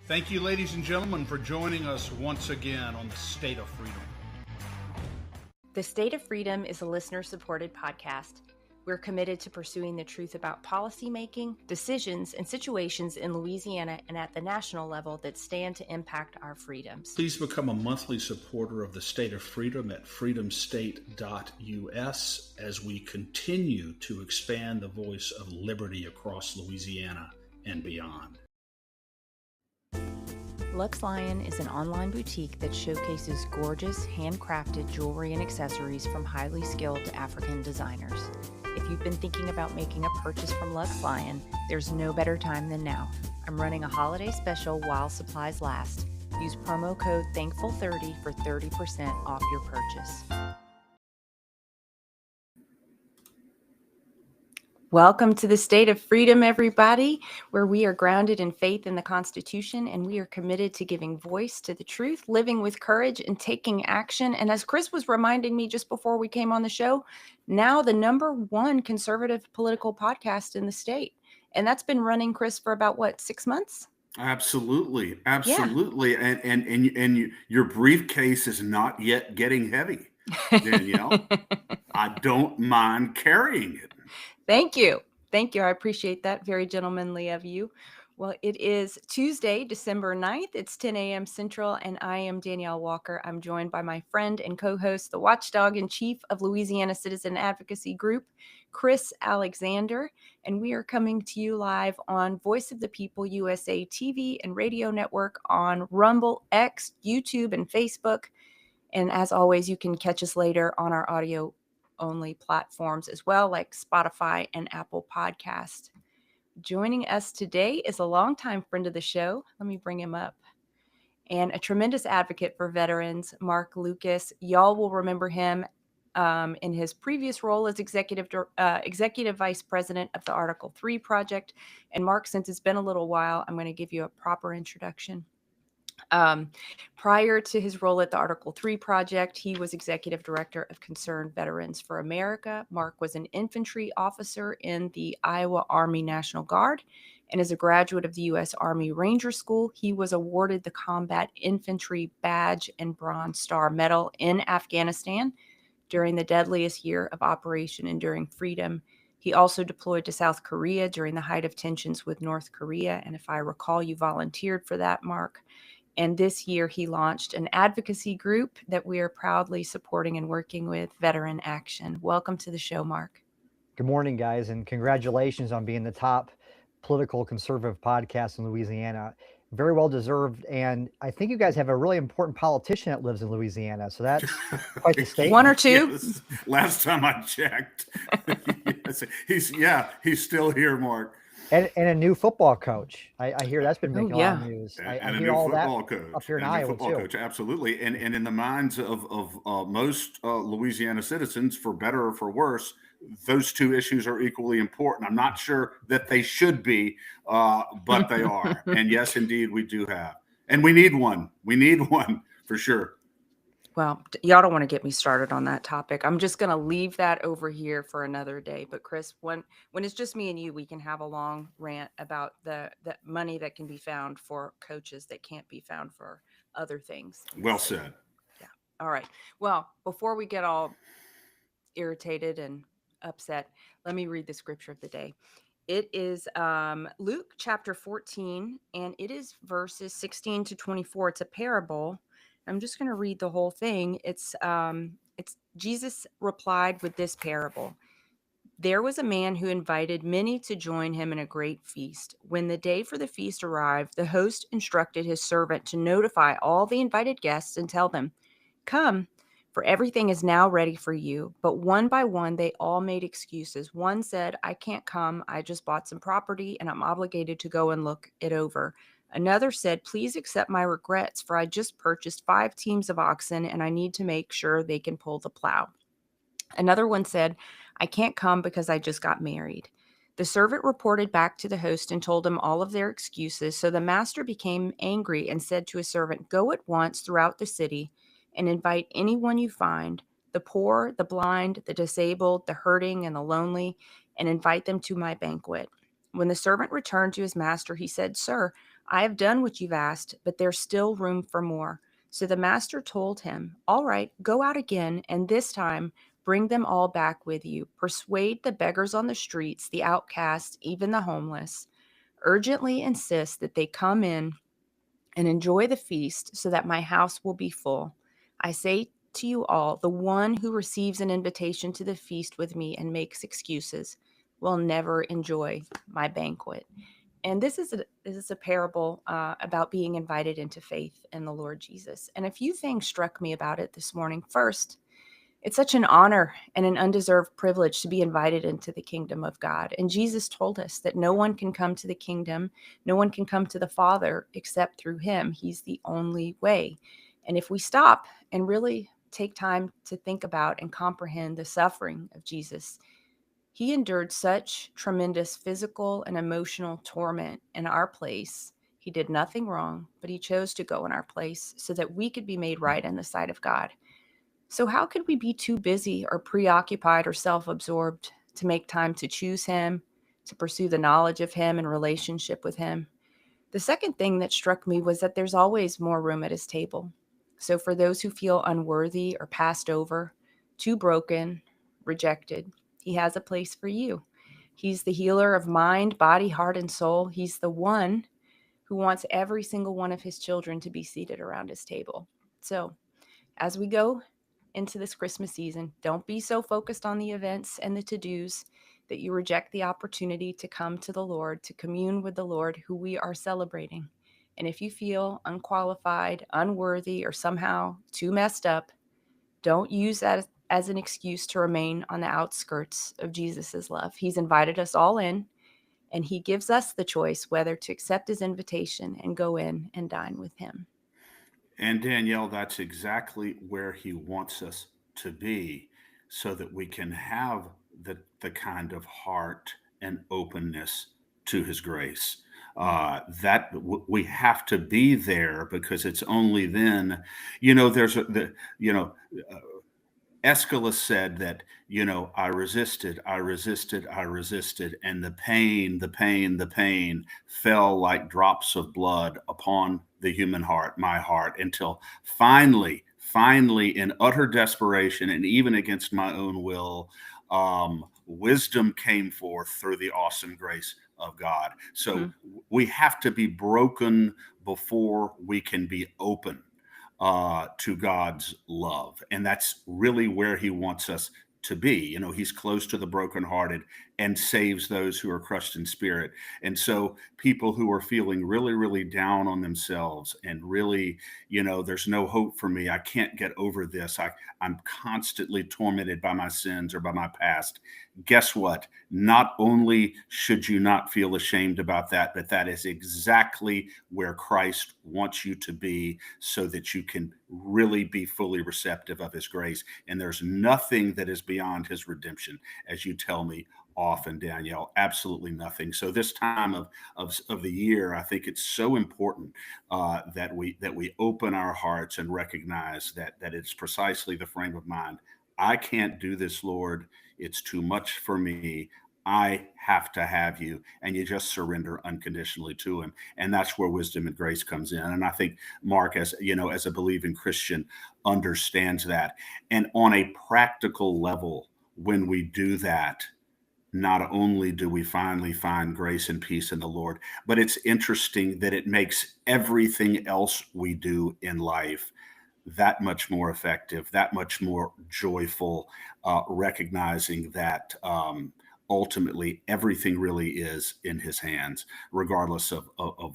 Thank you, ladies and gentlemen, for joining us once again on the State of Freedom. The State of Freedom is a listener-supported podcast. We're committed to pursuing the truth about policymaking, decisions, and situations in Louisiana and at the national level that stand to impact our freedoms. Please become a monthly supporter of the State of Freedom at freedomstate.us as we continue to expand the voice of liberty across Louisiana and beyond. Lux Lion is an online boutique that showcases gorgeous, handcrafted jewelry and accessories from highly skilled African designers. If you've been thinking about making a purchase from Lux Lion, there's no better time than now. I'm running a holiday special while supplies last. Use promo code THANKFUL30 for 30% off your purchase. Welcome to the State of Freedom, everybody, where we are grounded in faith in the Constitution and we are committed to giving voice to the truth, living with courage, and taking action. And as Chris was reminding me just before we came on the show, now the #1 conservative political podcast in the state. And that's been running, Chris, for about, 6 months? Absolutely. Yeah. And your briefcase is not yet getting heavy, Danielle. I don't mind carrying it. Thank you. I appreciate that. Very gentlemanly of you. Well, it is Tuesday, December 9th. It's 10 a.m. Central, and I am Danielle Walker. I'm joined by my friend and co-host, the watchdog in chief of Louisiana Citizen Advocacy Group, Chris Alexander, and we are coming to you live on Voice of the People USA TV and radio network on Rumble, X, YouTube, and Facebook. And as always, you can catch us later on our audio only platforms as well, like Spotify and Apple Podcast. Joining us today is a longtime friend of the show. Let me bring him up. And a tremendous advocate for veterans, Mark Lucas. Y'all will remember him in his previous role as executive vice president of the Article 3 project. And Mark, since it's been a little while, I'm going to give you a proper introduction. Prior to his role at the Article 3 project, he was executive director of Concerned Veterans for America. Mark was an infantry officer in the Iowa Army National Guard, and as a graduate of the U.S. Army Ranger School, he was awarded the Combat Infantry Badge and Bronze Star Medal in Afghanistan during the deadliest year of Operation Enduring Freedom. He also deployed to South Korea during the height of tensions with North Korea, and if I recall, you volunteered for that, Mark. And this year, he launched an advocacy group that we are proudly supporting and working with, Veteran Action. Welcome to the show, Mark. Good morning, guys, and congratulations on being the top political conservative podcast in Louisiana. Very well deserved. And I think you guys have a really important politician that lives in Louisiana. So that's quite the state. One or two? Yes. Last time I checked. Yes. He's still here, Mark. And a new football coach. I hear that's been making a lot of news. And I a hear new all football that coach. up here in Iowa, football too. Coach, absolutely. And in the minds of most Louisiana citizens, for better or for worse, those two issues are equally important. I'm not sure that they should be, but they are. And yes, indeed, we do have. And we need one. We need one for sure. Well, y'all don't want to get me started on that topic. I'm just going to leave that over here for another day. But Chris, when it's just me and you, we can have a long rant about the money that can be found for coaches that can't be found for other things. Well said. Yeah. All right. Well, before we get all irritated and upset, let me read the scripture of the day. It is Luke chapter 14, and it is verses 16 to 24. It's a parable. I'm just going to read the whole thing. It's Jesus replied with this parable. There was a man who invited many to join him in a great feast. When the day for the feast arrived, the host instructed his servant to notify all the invited guests and tell them, "Come, for everything is now ready for you." But one by one, they all made excuses. One said, "I can't come. I just bought some property and I'm obligated to go and look it over." Another said, "Please accept my regrets, for I just purchased 5 teams of oxen and I need to make sure they can pull the plow." Another one said, "I can't come because I just got married." The servant reported back to the host and told him all of their excuses. So the master became angry and said to his servant, "Go at once throughout the city and invite anyone you find, the poor, the blind, the disabled, the hurting, and the lonely, and invite them to my banquet." When the servant returned to his master, he said, "Sir, I have done what you've asked, but there's still room for more. So the master told him, all right, go out again, and this time bring them all back with you. Persuade the beggars on the streets, the outcasts, even the homeless. Urgently insist that they come in and enjoy the feast so that my house will be full. I say to you all, the one who receives an invitation to the feast with me and makes excuses will never enjoy my banquet. And this is a parable about being invited into faith in the Lord Jesus. And a few things struck me about it this morning. First, it's such an honor and an undeserved privilege to be invited into the kingdom of God. And Jesus told us that no one can come to the kingdom, no one can come to the Father except through him. He's the only way. And if we stop and really take time to think about and comprehend the suffering of Jesus, he endured such tremendous physical and emotional torment in our place. He did nothing wrong, but he chose to go in our place so that we could be made right in the sight of God. So, how could we be too busy or preoccupied or self absorbed to make time to choose Him, to pursue the knowledge of Him and relationship with Him? The second thing that struck me was that there's always more room at His table. So, for those who feel unworthy or passed over, too broken, rejected, He has a place for you. He's the healer of mind, body, heart, and soul. He's the one who wants every single one of His children to be seated around His table. So, as we go into this Christmas season, don't be so focused on the events and the to-dos that you reject the opportunity to come to the Lord, to commune with the Lord who we are celebrating. And if you feel unqualified, unworthy, or somehow too messed up, don't use that as an excuse to remain on the outskirts of Jesus's love. He's invited us all in, and he gives us the choice whether to accept his invitation and go in and dine with him. And Danielle, that's exactly where he wants us to be so that we can have the kind of heart and openness to his grace. We have to be there because it's only then, there's Aeschylus said that, I resisted, and the pain fell like drops of blood upon the human heart, my heart, until finally, in utter desperation and even against my own will, wisdom came forth through the awesome grace of God. So we have to be broken before we can be open to God's love. And that's really where he wants us to be. He's close to the brokenhearted and saves those who are crushed in spirit. And so people who are feeling really, really down on themselves and really, there's no hope for me. I can't get over this. I'm constantly tormented by my sins or by my past. Guess what? Not only should you not feel ashamed about that, but that is exactly where Christ wants you to be so that you can really be fully receptive of his grace. And there's nothing that is beyond his redemption, as you tell me often, Danielle, absolutely nothing. So this time of the year, I think it's so important that we open our hearts and recognize that it's precisely the frame of mind. I can't do this, Lord. It's too much for me. I have to have you. And you just surrender unconditionally to him. And that's where wisdom and grace comes in. And I think Mark, as a believing Christian, understands that. And on a practical level, when we do that, not only do we finally find grace and peace in the Lord, but it's interesting that it makes everything else we do in life that much more effective, that much more joyful, recognizing that ultimately everything really is in his hands, regardless of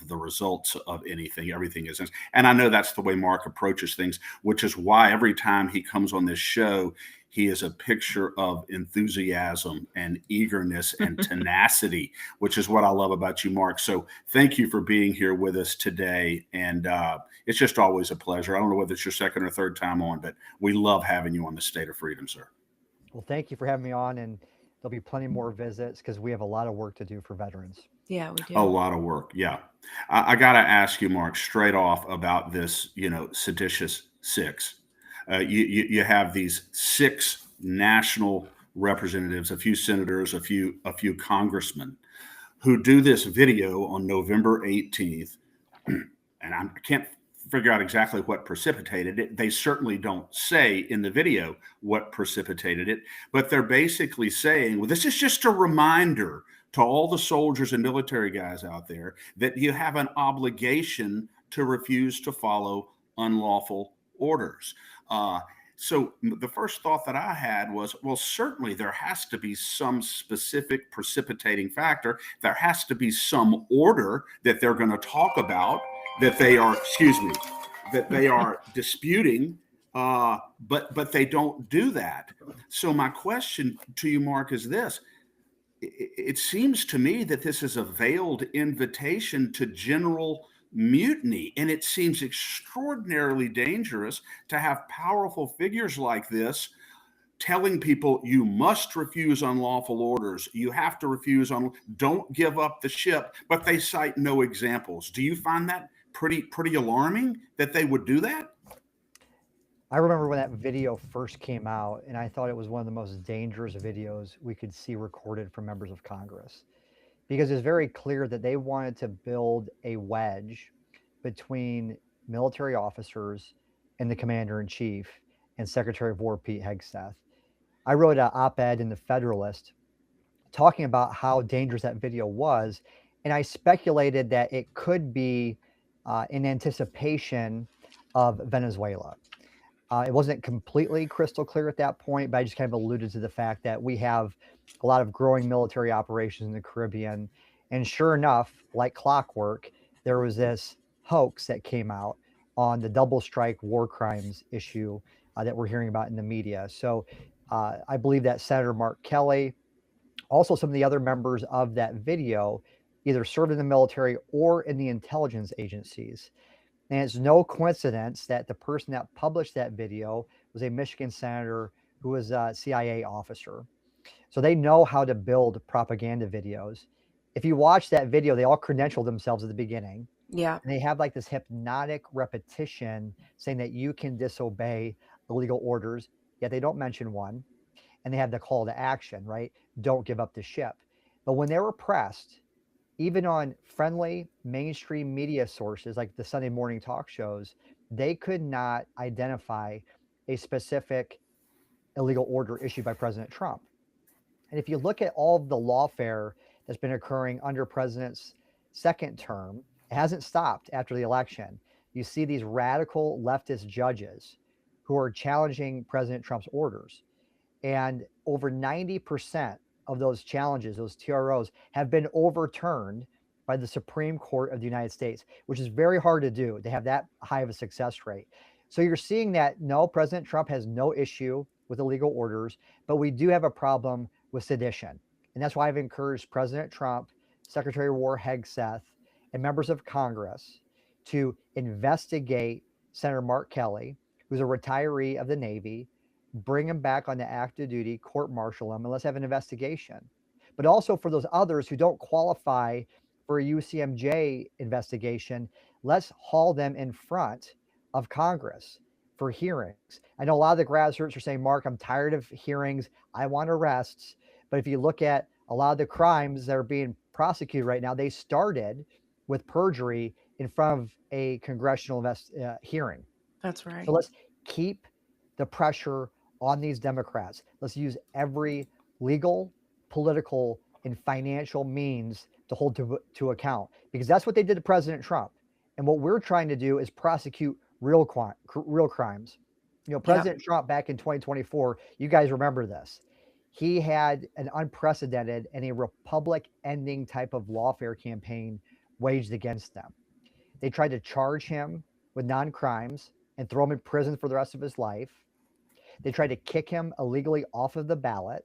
the results of anything. Everything is his. And I know that's the way Mark approaches things, which is why every time he comes on this show, he is a picture of enthusiasm and eagerness and tenacity, which is what I love about you, Mark. So thank you for being here with us today. And it's just always a pleasure. I don't know whether it's your second or third time on, but we love having you on the State of Freedom, sir. Well, thank you for having me on, and there'll be plenty more visits because we have a lot of work to do for veterans. Yeah, we do. A lot of work. Yeah. I got to ask you, Mark, straight off about this, seditious six. You have these 6 national representatives, a few senators, a few congressmen who do this video on November 18th and I can't figure out exactly what precipitated it. They certainly don't say in the video what precipitated it, but they're basically saying, well, this is just a reminder to all the soldiers and military guys out there that you have an obligation to refuse to follow unlawful orders. So the first thought that I had was, well, certainly there has to be some specific precipitating factor. There has to be some order that they're going to talk about that they are, that they are disputing, but they don't do that. So my question to you, Mark, is this. It seems to me that this is a veiled invitation to general mutiny, and it seems extraordinarily dangerous to have powerful figures like this telling people you must refuse unlawful orders, you have to refuse don't give up the ship, but they cite no examples. Do you find that pretty alarming that they would do that? I remember when that video first came out, and I thought it was one of the most dangerous videos we could see recorded from members of Congress, because it's very clear that they wanted to build a wedge between military officers and the commander-in-chief and Secretary of War Pete Hegseth. I wrote an op-ed in the Federalist talking about how dangerous that video was, and I speculated that it could be in anticipation of Venezuela. It wasn't completely crystal clear at that point, but I just kind of alluded to the fact that we have a lot of growing military operations in the Caribbean. And sure enough, like clockwork, there was this hoax that came out on the double strike war crimes issue that we're hearing about in the media. So I believe that Senator Mark Kelly, also some of the other members of that video, either served in the military or in the intelligence agencies. And it's no coincidence that the person that published that video was a Michigan senator who was a CIA officer. So they know how to build propaganda videos. If you watch that video, they all credential themselves at the beginning. Yeah. And they have like this hypnotic repetition saying that you can disobey illegal orders, yet they don't mention one. And they have the call to action, right? Don't give up the ship. But when they were pressed, even on friendly mainstream media sources like the Sunday morning talk shows, they could not identify a specific illegal order issued by President Trump. And if you look at all of the lawfare that's been occurring under President's second term, it hasn't stopped after the election. You see these radical leftist judges who are challenging President Trump's orders. And over 90% of those challenges, those TROs, have been overturned by the Supreme Court of the United States, which is very hard to do, to have that high of a success rate. So you're seeing that, no, President Trump has no issue with illegal orders, but we do have a problem with sedition. And that's why I've encouraged President Trump, Secretary of War Hegseth, and members of Congress to investigate Senator Mark Kelly, who's a retiree of the Navy, bring him back on the active duty, court-martial him, and let's have an investigation. But also for those others who don't qualify for a UCMJ investigation, let's haul them in front of Congress for hearings. I know a lot of the grassroots are saying, Mark, I'm tired of hearings. I want arrests. But if you look at a lot of the crimes that are being prosecuted right now, they started with perjury in front of a congressional hearing. That's right. So let's keep the pressure on these Democrats. Let's use every legal, political, and financial means to hold to account, because that's what they did to President Trump. And what we're trying to do is prosecute real crimes. You know, President Trump back in 2024, you guys remember this. He had an unprecedented and a republic-ending type of lawfare campaign waged against them. They tried to charge him with non-crimes and throw him in prison for the rest of his life. They tried to kick him illegally off of the ballot.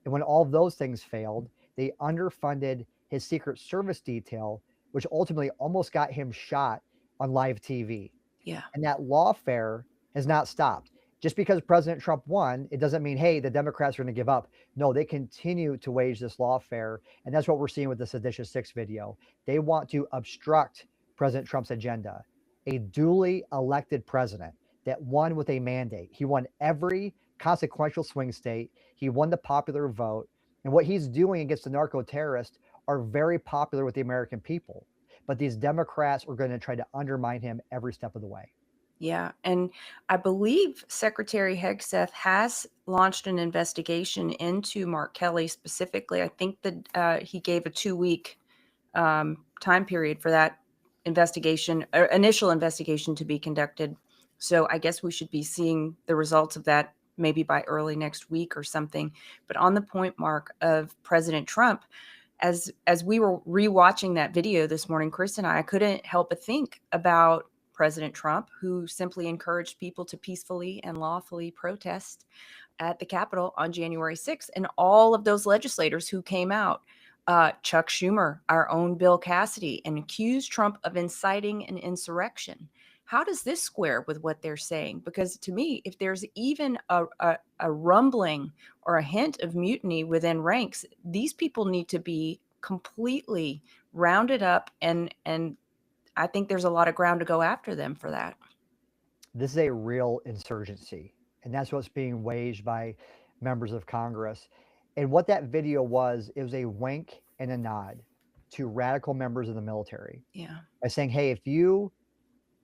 And when all of those things failed, they underfunded his Secret Service detail, which ultimately almost got him shot on live TV. Yeah. And that lawfare has not stopped. Just because President Trump won, it doesn't mean, hey, the Democrats are going to give up. No, they continue to wage this lawfare. And that's what we're seeing with the Seditious Six video. They want to obstruct President Trump's agenda. A duly elected president that won with a mandate. He won every consequential swing state. He won the popular vote. And what he's doing against the narco-terrorists are very popular with the American people. but these Democrats are going to try to undermine him every step of the way. Yeah. And I believe Secretary Hegseth has launched an investigation into Mark Kelly specifically. I think that he gave a 2-week time period for that investigation, or initial investigation, to be conducted. So I guess we should be seeing the results of that maybe by early next week or something. But on the point, Mark, of President Trump, as we were rewatching that video this morning, Chris and I couldn't help but think about President Trump, who simply encouraged people to peacefully and lawfully protest at the Capitol on January 6th, and all of those legislators who came out, Chuck Schumer, our own Bill Cassidy, and accused Trump of inciting an insurrection. How does this square with what they're saying? Because to me, if there's even a rumbling or a hint of mutiny within ranks, these people need to be completely rounded up, and I think there's a lot of ground to go after them for that. This is a real insurgency, and that's what's being waged by members of Congress. And what that video was, it was a wink and a nod to radical members of the military. Yeah. By saying, hey, if you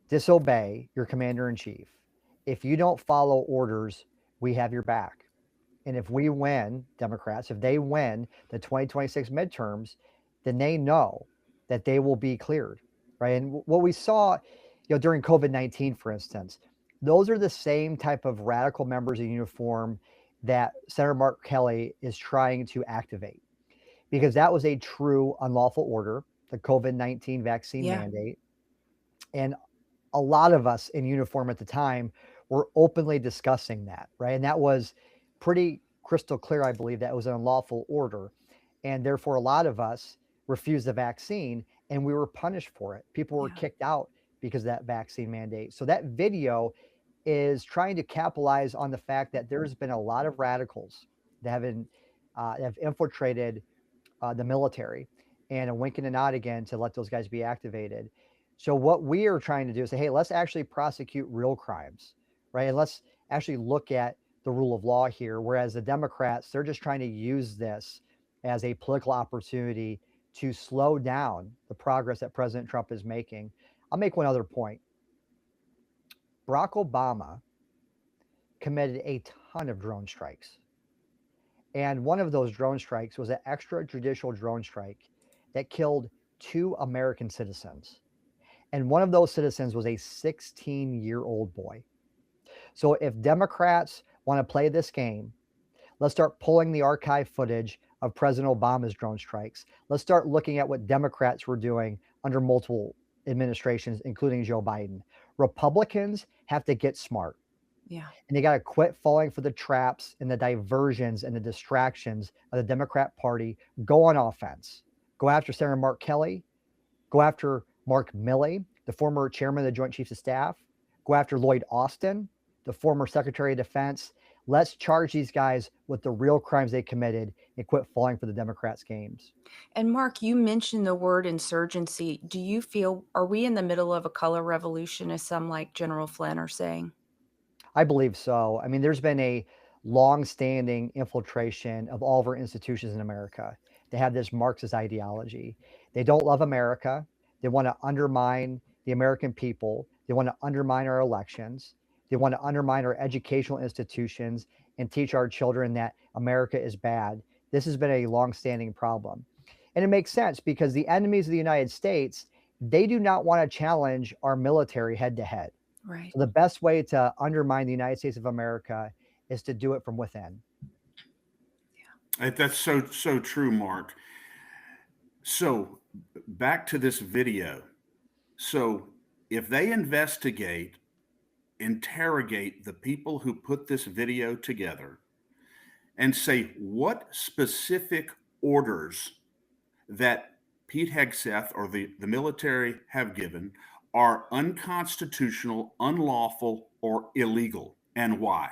disobey your commander in chief, if you don't follow orders, we have your back. And if we win, Democrats, if they win the 2026 midterms, then they know that they will be cleared, right? And what we saw, during COVID-19, for instance, those are the same type of radical members in uniform that Senator Mark Kelly is trying to activate, because that was a true unlawful order, the COVID-19 vaccine mandate. And a lot of us in uniform at the time were openly discussing that, right? And that was pretty crystal clear, I believe, that it was an unlawful order. And therefore, a lot of us refused the vaccine, and we were punished for it. People were kicked out because of that vaccine mandate. So that video is trying to capitalize on the fact that there's been a lot of radicals that have infiltrated the military, and a wink and a nod again to let those guys be activated. So what we are trying to do is say, hey, let's actually prosecute real crimes, right? And let's actually look at the rule of law here. Whereas the Democrats, they're just trying to use this as a political opportunity to slow down the progress that President Trump is making. I'll make one other point. Barack Obama committed a ton of drone strikes. And one of those drone strikes was an extrajudicial drone strike that killed 2 American citizens. And one of those citizens was a 16-year-old boy. So if Democrats want to play this game, let's start pulling the archive footage of President Obama's drone strikes. Let's start looking at what Democrats were doing under multiple administrations, including Joe Biden. Republicans have to get smart. Yeah. And they got to quit falling for the traps and the diversions and the distractions of the Democrat Party. Go on offense. Go after Senator Mark Kelly. Go after Mark Milley, the former chairman of the Joint Chiefs of Staff. Go after Lloyd Austin, the former Secretary of Defense. Let's charge these guys with the real crimes they committed and quit falling for the Democrats' games. And Mark, you mentioned the word insurgency. Do you feel, are we in the middle of a color revolution, as some like General Flynn are saying? I believe so. I mean, there's been a long-standing infiltration of all of our institutions in America. They have this Marxist ideology. They don't love America. They want to undermine the American people. They want to undermine our elections. They want to undermine our educational institutions and teach our children that America is bad. This has been a long-standing problem. And it makes sense, because the enemies of the United States, they do not want to challenge our military head-to-head. Right. So the best way to undermine the United States of America is to do it from within. Yeah. That's so true, Mark. So back to this video. So if they investigate, interrogate the people who put this video together and say what specific orders that Pete Hegseth or the military have given are unconstitutional, unlawful, or illegal, and why.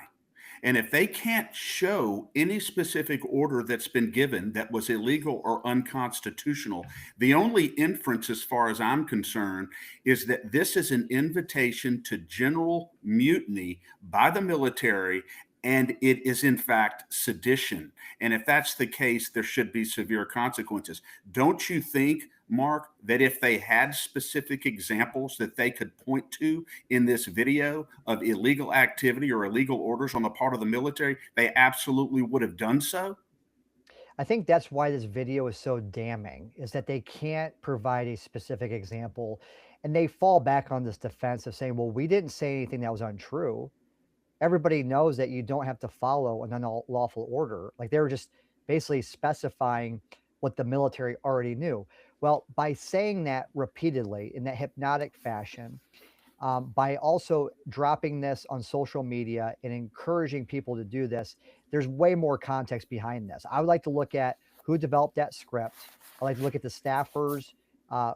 And if they can't show any specific order that's been given that was illegal or unconstitutional, the only inference, as far as I'm concerned, is that this is an invitation to general mutiny by the military, and it is in fact sedition. And if that's the case, there should be severe consequences. Don't you think, Mark, that if they had specific examples that they could point to in this video of illegal activity or illegal orders on the part of the military, they absolutely would have done so? I think that's why this video is so damning, is that they can't provide a specific example, and they fall back on this defense of saying, well, we didn't say anything that was untrue. Everybody knows that you don't have to follow an unlawful order. Like, they were just basically specifying what the military already knew. Well, by saying that repeatedly in that hypnotic fashion, by also dropping this on social media and encouraging people to do this, there's way more context behind this. I would like to look at who developed that script. I like to look at the staffers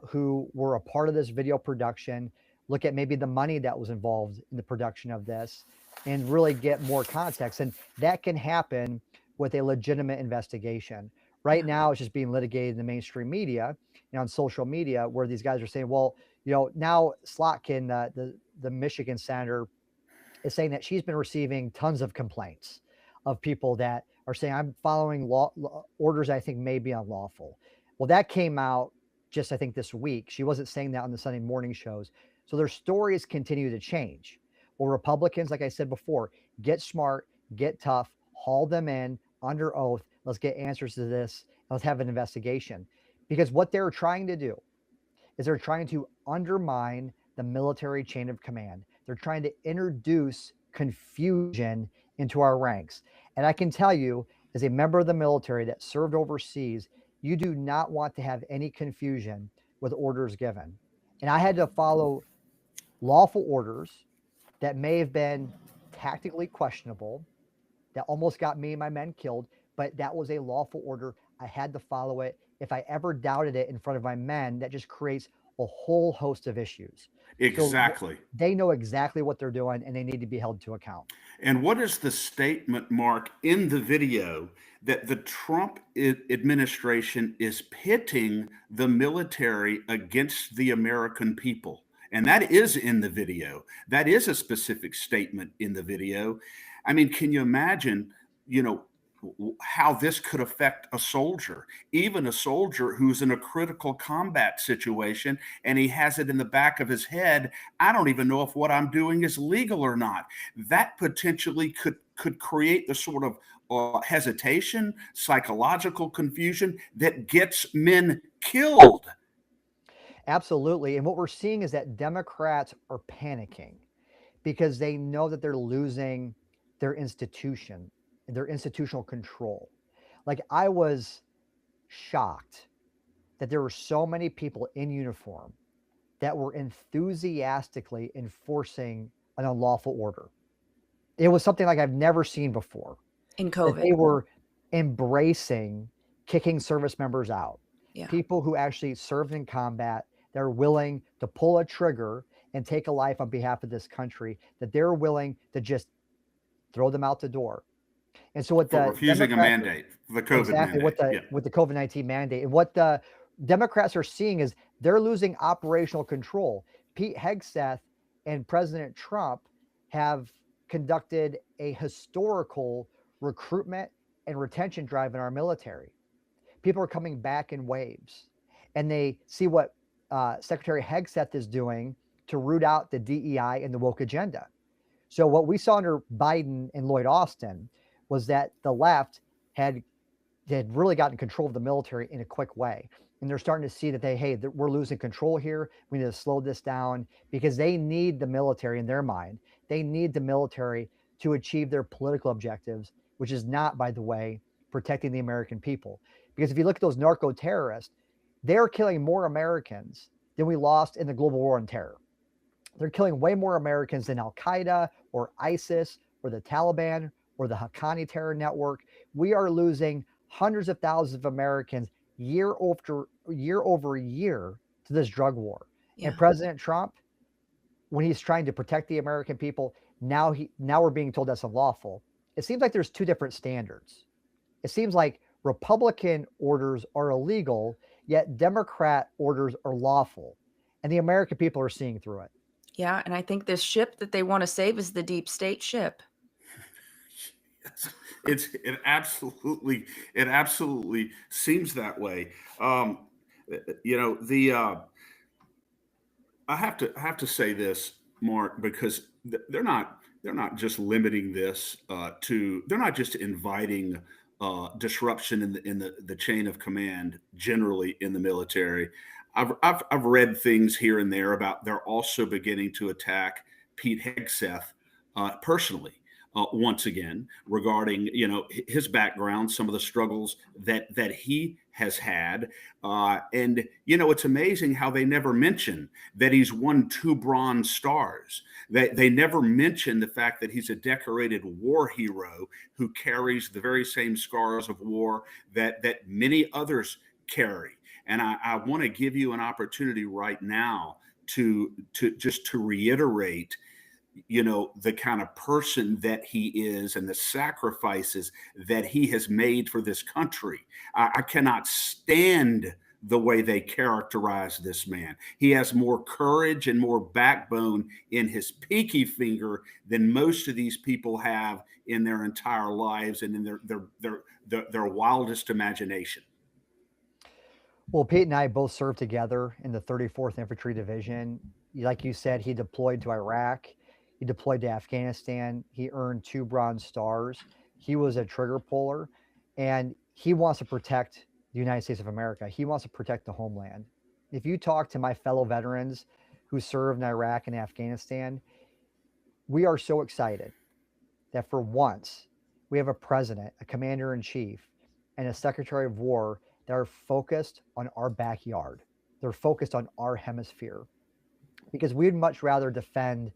who were a part of this video production, look at maybe the money that was involved in the production of this, and really get more context. And that can happen with a legitimate investigation. Right now, it's just being litigated in the mainstream media and on social media, where these guys are saying, well, now Slotkin, the Michigan senator, is saying that she's been receiving tons of complaints of people that are saying, I'm following orders I think may be unlawful. Well, that came out just, I think, this week. She wasn't saying that on the Sunday morning shows. So their stories continue to change. Well, Republicans, like I said before, get smart, get tough, haul them in under oath. Let's get answers to this. Let's have an investigation. Because what they're trying to do is they're trying to undermine the military chain of command. They're trying to introduce confusion into our ranks. And I can tell you, as a member of the military that served overseas, you do not want to have any confusion with orders given. And I had to follow lawful orders that may have been tactically questionable, that almost got me and my men killed, but that was a lawful order. I had to follow it. If I ever doubted it in front of my men, that just creates a whole host of issues. Exactly. So they know exactly what they're doing, and they need to be held to account. And what is the statement, Mark, in the video that the Trump administration is pitting the military against the American people? And that is in the video. That is a specific statement in the video. I mean, can you imagine, how this could affect a soldier, even a soldier who's in a critical combat situation and he has it in the back of his head, I don't even know if what I'm doing is legal or not. That potentially could create the sort of hesitation, psychological confusion that gets men killed. Absolutely. And what we're seeing is that Democrats are panicking because they know that they're losing their institution, their institutional control. Like, I was shocked that there were so many people in uniform that were enthusiastically enforcing an unlawful order. It was something like I've never seen before. In COVID. They were embracing kicking service members out. Yeah. People who actually served in combat, they're willing to pull a trigger and take a life on behalf of this country, that they're willing to just throw them out the door. And so what the refusing a mandate, the COVID mandate. With the COVID-19 mandate, and what the Democrats are seeing is they're losing operational control. Pete Hegseth and President Trump have conducted a historical recruitment and retention drive in our military. People are coming back in waves, and they see what Secretary Hegseth is doing to root out the DEI and the woke agenda. So what we saw under Biden and Lloyd Austin was that the left had really gotten control of the military in a quick way. And they're starting to see that we're losing control here. We need to slow this down, because they need the military in their mind. They need the military to achieve their political objectives, which is not, by the way, protecting the American people. Because if you look at those narco-terrorists, they're killing more Americans than we lost in the global war on terror. They're killing way more Americans than Al-Qaeda or ISIS or the Taliban or the Haqqani terror network. We are losing hundreds of thousands of Americans year over year to this drug war. Yeah. And President Trump, when he's trying to protect the American people, now we're being told that's unlawful. It seems like there's two different standards. It seems like Republican orders are illegal, yet Democrat orders are lawful. And the American people are seeing through it. Yeah, and I think this ship that they want to save is the deep state ship. It absolutely seems that way. The I have to say this, Mark, because they're not just limiting this to they're not just inviting disruption in the chain of command generally in the military. I've read things here and there about they're also beginning to attack Pete Hegseth personally. Once again, regarding his background, some of the struggles that he has had, and it's amazing how they never mention that he's won 2 Bronze Stars. They never mention the fact that he's a decorated war hero who carries the very same scars of war that many others carry. And I want to give you an opportunity right now to just to reiterate the kind of person that he is and the sacrifices that he has made for this country. I cannot stand the way they characterize this man. He has more courage and more backbone in his pinky finger than most of these people have in their entire lives and in their wildest imagination. Well, Pete and I both served together in the 34th Infantry Division. Like you said, he deployed to Iraq. He deployed to Afghanistan. He earned 2 Bronze Stars. He was a trigger puller, and he wants to protect the United States of America. He wants to protect the homeland. If you talk to my fellow veterans who served in Iraq and Afghanistan, we are so excited that for once we have a president, a commander in chief, and a secretary of war that are focused on our backyard. They're focused on our hemisphere, because we'd much rather defend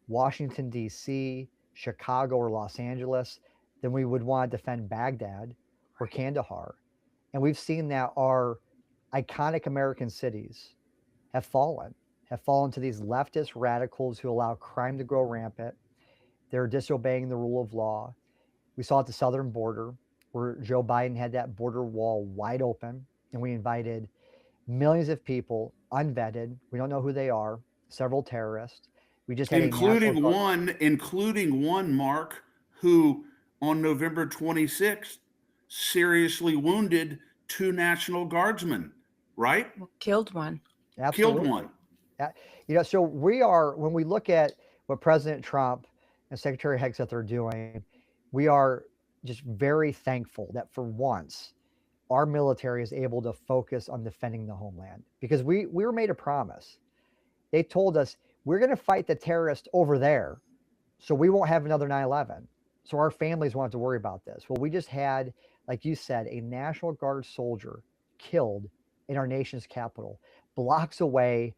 Washington, D.C., Chicago, or Los Angeles than we would want to defend Baghdad or Kandahar. And we've seen that our iconic American cities have fallen to these leftist radicals who allow crime to grow rampant. They're disobeying the rule of law. We saw at the southern border where Joe Biden had that border wall wide open, and we invited millions of people, unvetted. We don't know who they are, several terrorists. We just had including one, Mark, who on November 26th seriously wounded 2 National Guardsmen, right? Well, killed one. Absolutely. Killed one. So we are, when we look at what President Trump and Secretary Hegseth are doing, we are just very thankful that for once our military is able to focus on defending the homeland, because we were made a promise. They told us, we're going to fight the terrorists over there, so we won't have another 9/11. So our families won't have to worry about this. Well, we just had, like you said, a National Guard soldier killed in our nation's capital, blocks away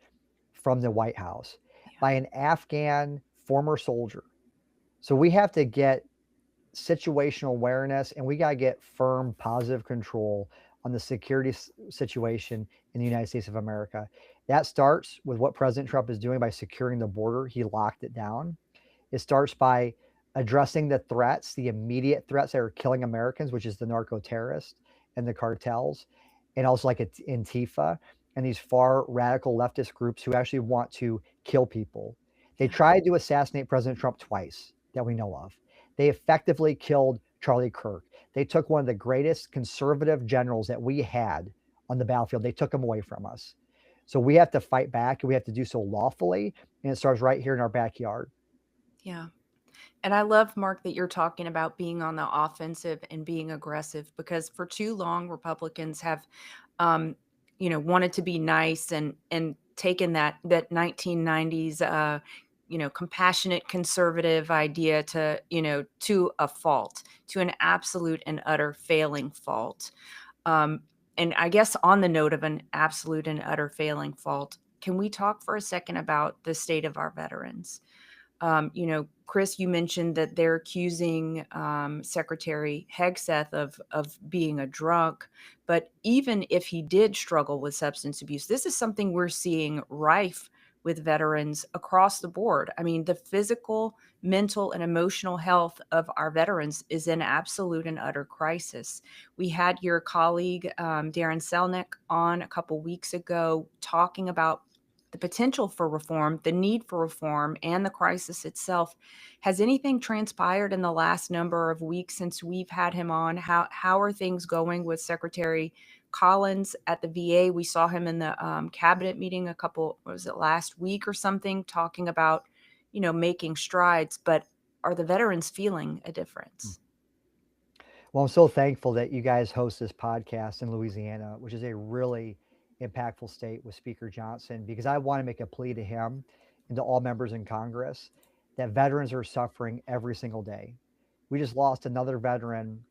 from the White House, by an Afghan former soldier. So we have to get situational awareness, and we got to get firm, positive control on the security situation in the United States of America. That starts with what President Trump is doing by securing the border. He locked it down. It starts by addressing the threats, the immediate threats that are killing Americans, which is the narco-terrorists and the cartels, and also like Antifa and these far radical leftist groups who actually want to kill people. They tried to assassinate President Trump twice that we know of. They effectively killed Charlie Kirk. They took one of the greatest conservative generals that we had on the battlefield. They took him away from us. So we have to fight back, and we have to do so lawfully. And it starts right here in our backyard. Yeah. And I love, Mark, that you're talking about being on the offensive and being aggressive, because for too long, Republicans have, wanted to be nice and taken that 1990s, compassionate conservative idea to a fault, to an absolute and utter failing fault. And I guess on the note of an absolute and utter failing fault, can we talk for a second about the state of our veterans? Chris, you mentioned that they're accusing Secretary Hegseth of being a drunk, but even if he did struggle with substance abuse, this is something we're seeing rife with veterans across the board. I mean, the physical, mental, and emotional health of our veterans is in absolute and utter crisis. We had your colleague, Darren Selnick, on a couple weeks ago talking about the potential for reform, the need for reform, and the crisis itself. Has anything transpired in the last number of weeks since we've had him on? How are things going with Secretary Collins at the VA. We saw him in the cabinet meeting last week or something, talking about, making strides. But are the veterans feeling a difference? Well, I'm so thankful that you guys host this podcast in Louisiana, which is a really impactful state with Speaker Johnson, because I want to make a plea to him and to all members in Congress that veterans are suffering every single day. We just lost another veteran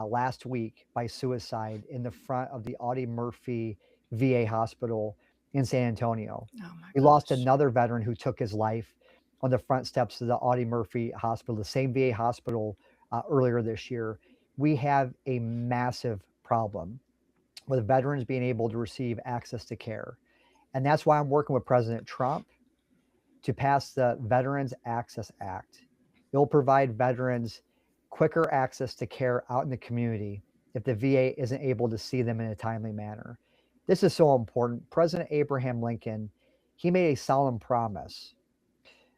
last week by suicide in the front of the Audie Murphy VA hospital in San Antonio. Oh my We lost gosh. another veteran who took his life on the front steps of the Audie Murphy hospital, the same VA hospital earlier this year. We have a massive problem with veterans being able to receive access to care. And that's why I'm working with President Trump to pass the Veterans Access Act. It will provide veterans quicker access to care out in the community if the VA isn't able to see them in a timely manner. This is so important. President Abraham Lincoln, he made a solemn promise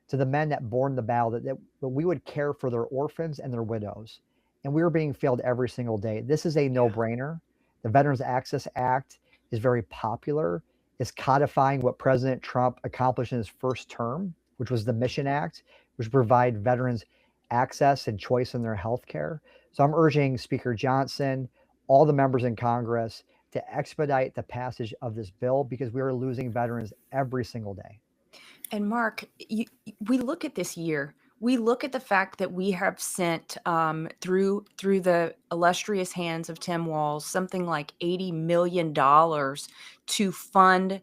to the men that bore in the battle that we would care for their orphans and their widows. And we were being failed every single day. This is a no-brainer. The Veterans Access Act is very popular. It's codifying what President Trump accomplished in his first term, which was the Mission Act, which provide veterans access and choice in their health care. So I'm urging Speaker Johnson, all the members in Congress, to expedite the passage of this bill, because we are losing veterans every single day. And Mark, we look at this year. We look at the fact that we have sent through the illustrious hands of Tim Walz something like $80 million to fund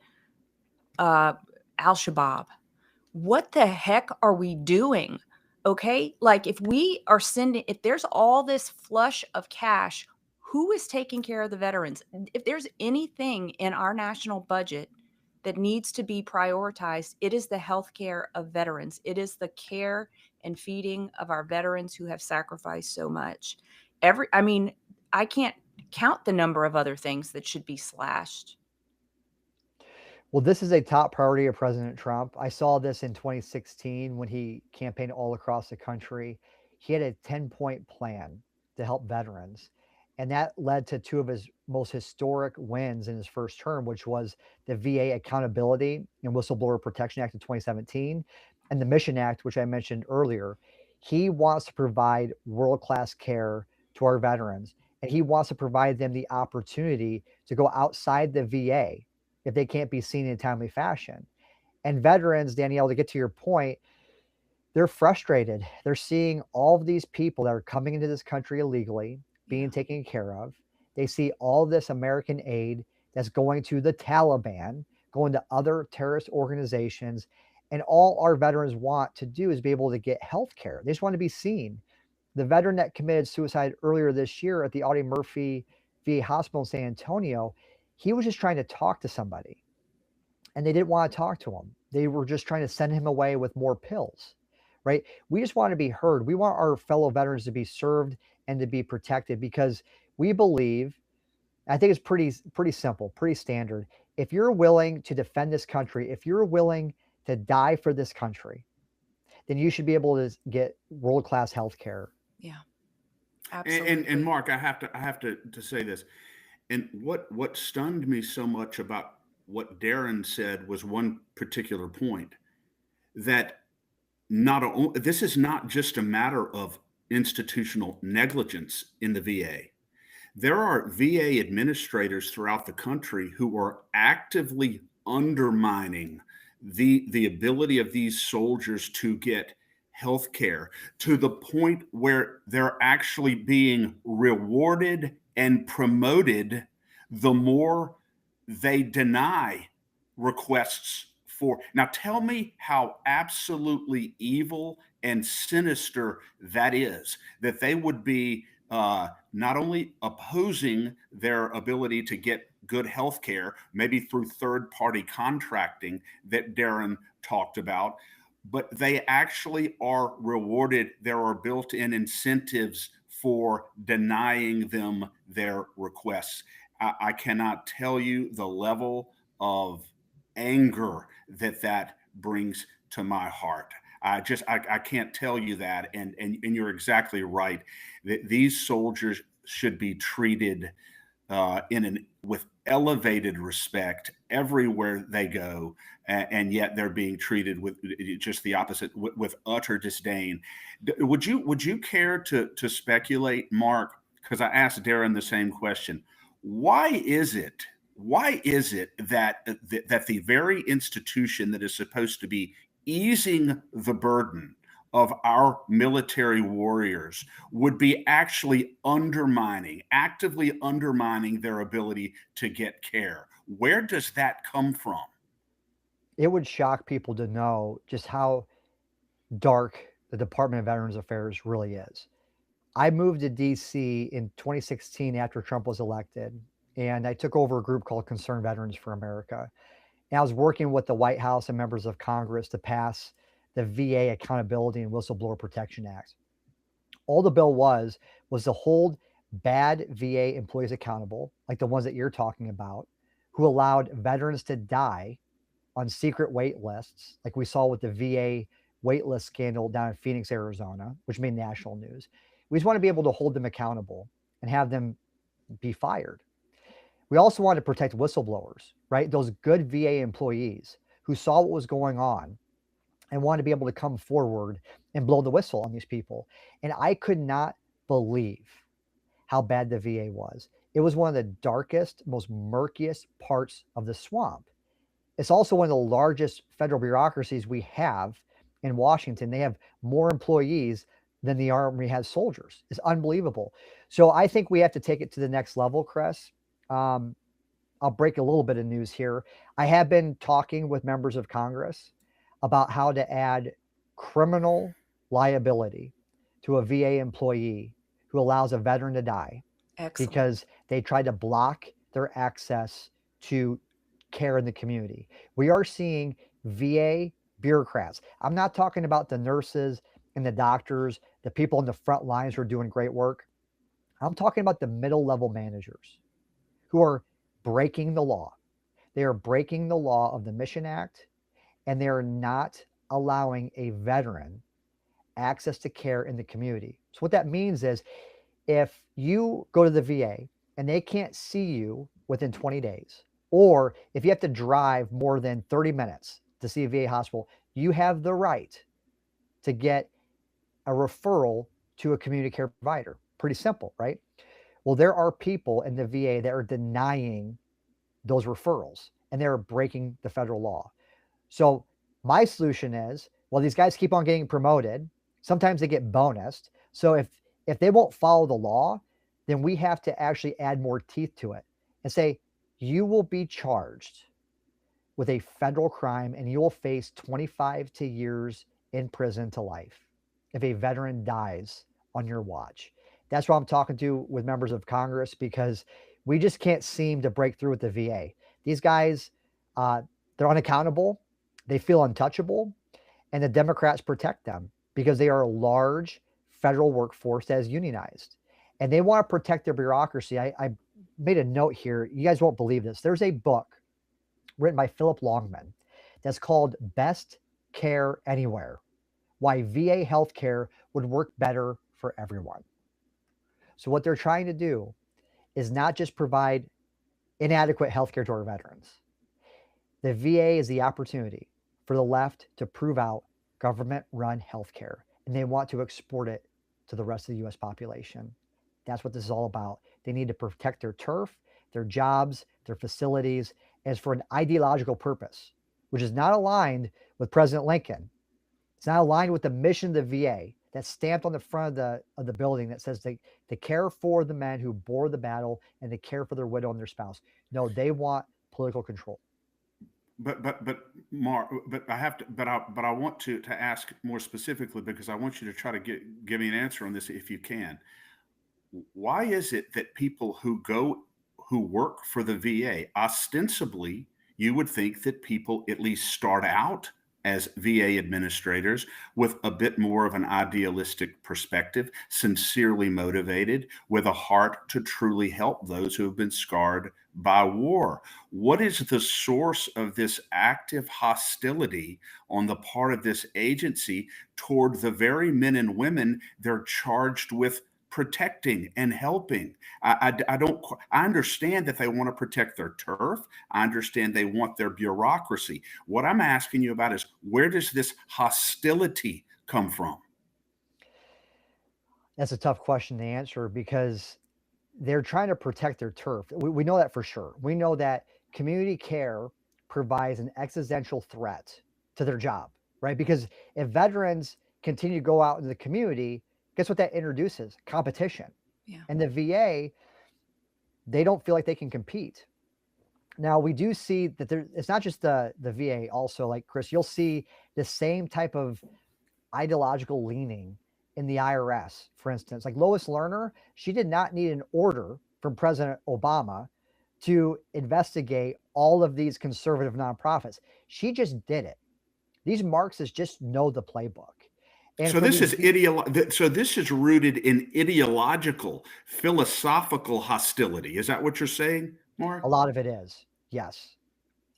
Al-Shabaab. What the heck are we doing? Okay, like if there's all this flush of cash, who is taking care of the veterans? If there's anything in our national budget that needs to be prioritized, it is the health care of veterans. It is the care and feeding of our veterans who have sacrificed so much. I can't count the number of other things that should be slashed. Well, this is a top priority of President Trump. I saw this in 2016 when he campaigned all across the country. He had a 10-point plan to help veterans. And that led to two of his most historic wins in his first term, which was the VA Accountability and Whistleblower Protection Act of 2017 and the Mission Act, which I mentioned earlier. He wants to provide world-class care to our veterans, and he wants to provide them the opportunity to go outside the VA if they can't be seen in a timely fashion. And veterans, Danielle, to get to your point, they're frustrated. They're seeing all of these people that are coming into this country illegally being taken care of. They see all this American aid that's going to the Taliban, going to other terrorist organizations. And all our veterans want to do is be able to get health care. They just want to be seen. The veteran that committed suicide earlier this year at the Audie Murphy VA hospital in San Antonio, he was just trying to talk to somebody, and they didn't want to talk to him. They were just trying to send him away with more pills, right? We just want to be heard. We want our fellow veterans to be served and to be protected, because we believe, I think it's pretty simple, pretty standard. If you're willing to defend this country, if you're willing to die for this country, then you should be able to get world-class health care. Yeah, absolutely. And Mark, I have to say this. And what stunned me so much about what Darren said was one particular point, that this is not just a matter of institutional negligence in the VA. There are VA administrators throughout the country who are actively undermining the ability of these soldiers to get health care, to the point where they're actually being rewarded and promoted the more they deny requests for. Now, tell me how absolutely evil and sinister that is, that they would be not only opposing their ability to get good health care, maybe through third-party contracting that Darren talked about, but they actually are rewarded. There are built-in incentives for denying them their requests. I cannot tell you the level of anger that brings to my heart. I can't tell you that. And you're exactly right. These soldiers should be treated with elevated respect everywhere they go, and yet they're being treated with just the opposite, with utter disdain. Would you care to speculate, Mark? Because I asked Darren the same question. Why is it? Why is it that the very institution that is supposed to be easing the burden of our military warriors would be actually actively undermining their ability to get care? Where does that come from? It would shock people to know just how dark the Department of Veterans Affairs really is. I moved to DC in 2016 after Trump was elected, and I took over a group called Concerned Veterans for America. And I was working with the White House and members of Congress to pass the VA Accountability and Whistleblower Protection Act. All the bill was to hold bad VA employees accountable, like the ones that you're talking about, who allowed veterans to die on secret wait lists, like we saw with the VA waitlist scandal down in Phoenix, Arizona, which made national news. We just want to be able to hold them accountable and have them be fired. We also want to protect whistleblowers, right? Those good VA employees who saw what was going on and wanted to be able to come forward and blow the whistle on these people. And I could not believe how bad the VA was. It was one of the darkest, most murkiest parts of the swamp. It's also one of the largest federal bureaucracies we have in Washington. They have more employees than the Army has soldiers. It's unbelievable. So I think we have to take it to the next level, Chris. I'll break a little bit of news here. I have been talking with members of Congress about how to add criminal liability to a VA employee who allows a veteran to die. Excellent. Because they tried to block their access to care in the community. We are seeing VA bureaucrats. I'm not talking about the nurses and the doctors, the people in the front lines who are doing great work. I'm talking about the middle level managers who are breaking the law. They are breaking the law of the Mission Act, and they are not allowing a veteran access to care in the community. So what that means is if you go to the VA and they can't see you within 20 days, or if you have to drive more than 30 minutes to see a VA hospital, you have the right to get a referral to a community care provider. Pretty simple, right? Well, there are people in the VA that are denying those referrals, and they're breaking the federal law. So my solution is, well, these guys keep on getting promoted. Sometimes they get bonused. So if they won't follow the law, then we have to actually add more teeth to it and say, you will be charged with a federal crime and you will face 25 years in prison to life if a veteran dies on your watch. That's what I'm talking to with members of Congress, because we just can't seem to break through with the VA. These guys, they're unaccountable. They feel untouchable, and the Democrats protect them because they are a large federal workforce that is unionized, and they want to protect their bureaucracy. I made a note here. You guys won't believe this. There's a book written by Philip Longman that's called Best Care Anywhere: Why VA Healthcare Would Work Better for Everyone. So what they're trying to do is not just provide inadequate healthcare to our veterans. The VA is the opportunity for the left to prove out government-run healthcare, and they want to export it to the rest of the US population. That's what this is all about. They need to protect their turf, their jobs, their facilities, as for an ideological purpose, which is not aligned with President Lincoln. It's not aligned with the mission of the VA that's stamped on the front of the building that says they care for the men who bore the battle and they care for their widow and their spouse. No, they want political control. But Mark, I want to ask more specifically, because I want you to try to give me an answer on this if you can. Why is it that people who work for the VA, ostensibly, you would think that people at least start out as VA administrators with a bit more of an idealistic perspective, sincerely motivated, with a heart to truly help those who have been scarred by war? What is the source of this active hostility on the part of this agency toward the very men and women they're charged with protecting and helping. I don't. I understand that they want to protect their turf. I understand they want their bureaucracy. What I'm asking you about is, where does this hostility come from? That's a tough question to answer because they're trying to protect their turf. We know that for sure. We know that community care provides an existential threat to their job, right? Because if veterans continue to go out in the community, guess what that introduces? Competition. Yeah. And the VA, they don't feel like they can compete. Now we do see that it's not just the VA. Also, like Chris, you'll see the same type of ideological leaning in the IRS, for instance. Like Lois Lerner, she did not need an order from President Obama to investigate all of these conservative nonprofits. She just did it. These Marxists just know the playbook. And So for this these, is so this is rooted in ideological, philosophical hostility. Is that what you're saying, Mark? a lot of it is, yes.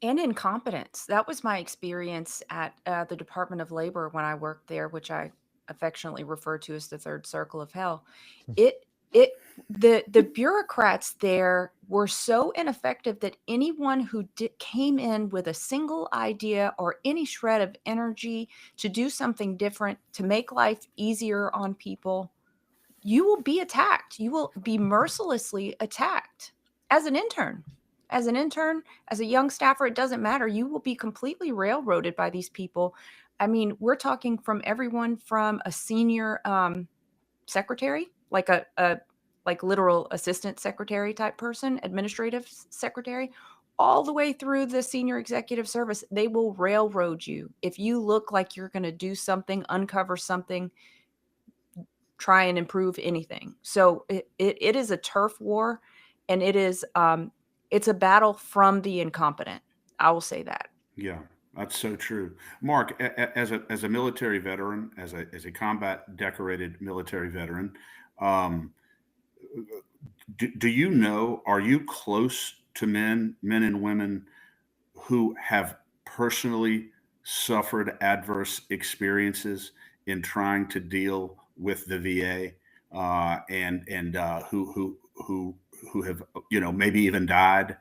And incompetence. That was my experience at the Department of Labor when I worked there, which I affectionately refer to as the third circle of hell. It the bureaucrats there were so ineffective that anyone who came in with a single idea or any shred of energy to do something different, to make life easier on people, you will be attacked. You will be mercilessly attacked as an intern. As an intern, as a young staffer, it doesn't matter. You will be completely railroaded by these people. I mean, we're talking from everyone from a senior secretary, like a like literal assistant secretary type person, administrative secretary, all the way through the senior executive service. They will railroad you. If you look like you're going to do something, uncover something, try and improve anything. So it is a turf war, and it's a battle from the incompetent. I will say that. Yeah, that's so true. Mark, as a military veteran, as a combat decorated military veteran, um, do you know? Are you close to men and women who have personally suffered adverse experiences in trying to deal with the VA, and who have, maybe even died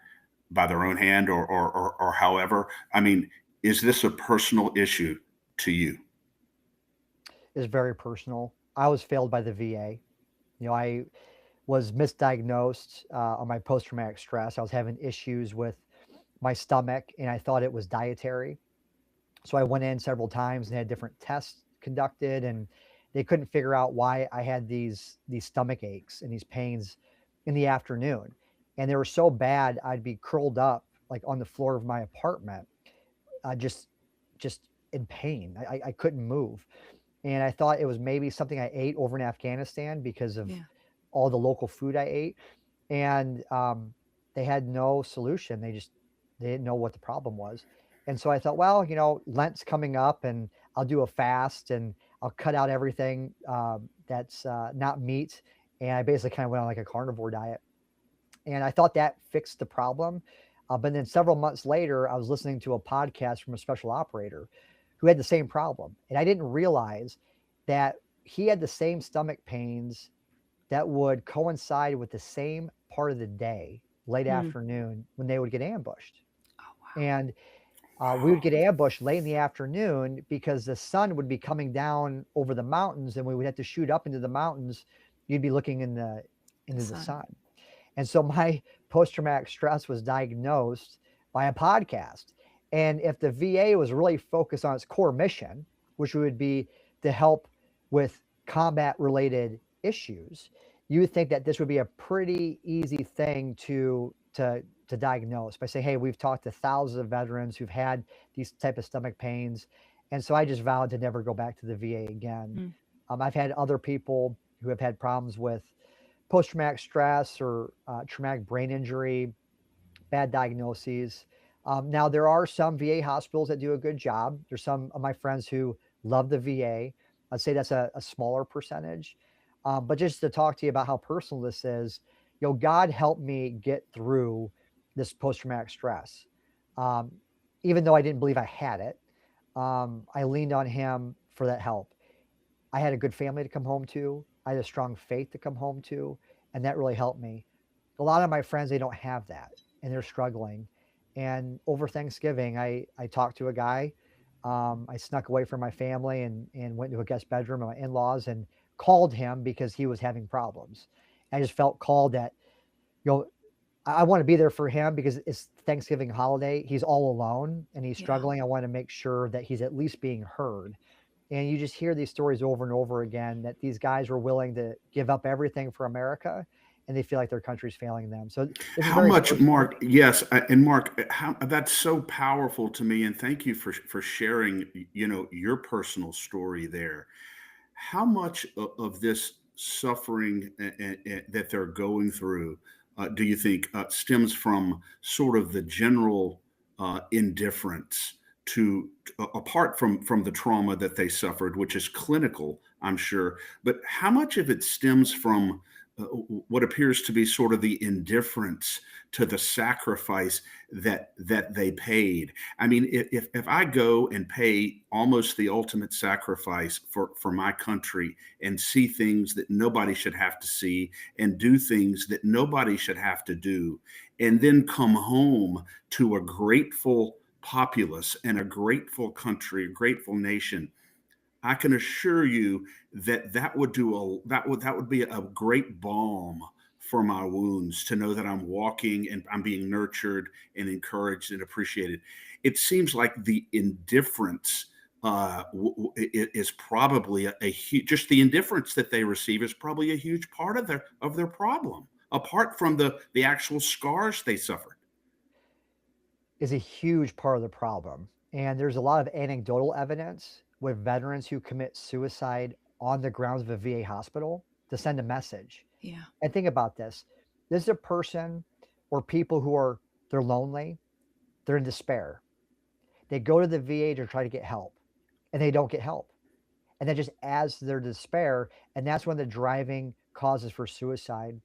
by their own hand, or however? I mean, is this a personal issue to you? It's very personal. I was failed by the VA. I was misdiagnosed on my post-traumatic stress. I was having issues with my stomach, and I thought it was dietary. So I went in several times and had different tests conducted, and they couldn't figure out why I had these stomach aches and these pains in the afternoon. And they were so bad, I'd be curled up like on the floor of my apartment, just in pain. I couldn't move. And I thought it was maybe something I ate over in Afghanistan because of Yeah. all the local food I ate. And they had no solution. They didn't know what the problem was. And so I thought, well, Lent's coming up, and I'll do a fast, and I'll cut out everything that's not meat. And I basically kind of went on like a carnivore diet. And I thought that fixed the problem. But then several months later, I was listening to a podcast from a special operator who had the same problem. And I didn't realize that he had the same stomach pains that would coincide with the same part of the day, late afternoon, when they would get ambushed. Oh, wow. And we would get ambushed late in the afternoon because the sun would be coming down over the mountains, and we would have to shoot up into the mountains. You'd be looking into the sun. And so my post-traumatic stress was diagnosed by a podcast. And if the VA was really focused on its core mission, which would be to help with combat-related issues, you would think that this would be a pretty easy thing to diagnose by saying, hey, we've talked to thousands of veterans who've had these type of stomach pains. And so I just vowed to never go back to the VA again. I've had other people who have had problems with post-traumatic stress or traumatic brain injury, bad diagnoses. Now, there are some VA hospitals that do a good job. There's some of my friends who love the VA. I'd say that's a smaller percentage. But just to talk to you about how personal this is, God helped me get through this post-traumatic stress. Even though I didn't believe I had it, I leaned on him for that help. I had a good family to come home to. I had a strong faith to come home to, and that really helped me. A lot of my friends, they don't have that, and they're struggling. And over Thanksgiving, I talked to a guy. I snuck away from my family and went to a guest bedroom of my in-laws and called him because he was having problems. I just felt called that, you know, I want to be there for him because it's Thanksgiving holiday. He's all alone and he's Yeah. struggling. I want to make sure that he's at least being heard. And you just hear these stories over and over again that these guys were willing to give up everything for America and they feel like their country's failing them. So this is How very much, personal. Mark? Yes, and Mark, how that's so powerful to me, and thank you for sharing, your personal story there. How much of this suffering that they're going through do you think stems from sort of the general indifference apart from the trauma that they suffered, which is clinical, I'm sure, but how much of it stems from what appears to be sort of the indifference to the sacrifice that they paid? I mean, if I go and pay almost the ultimate sacrifice for my country and see things that nobody should have to see and do things that nobody should have to do, and then come home to a grateful populace and a grateful country, a grateful nation, I can assure you that that would be a great balm for my wounds to know that I'm walking and I'm being nurtured and encouraged and appreciated. It seems like the indifference is probably a huge, just the indifference that they receive is probably a huge part of their problem, apart from the actual scars they suffered. Is a huge part of the problem. And there's a lot of anecdotal evidence with veterans who commit suicide on the grounds of a VA hospital to send a message. Yeah. And think about this. This is a person or people who they're lonely, they're in despair. They go to the VA to try to get help and they don't get help. And that just adds to their despair. And that's one of the driving causes for suicide.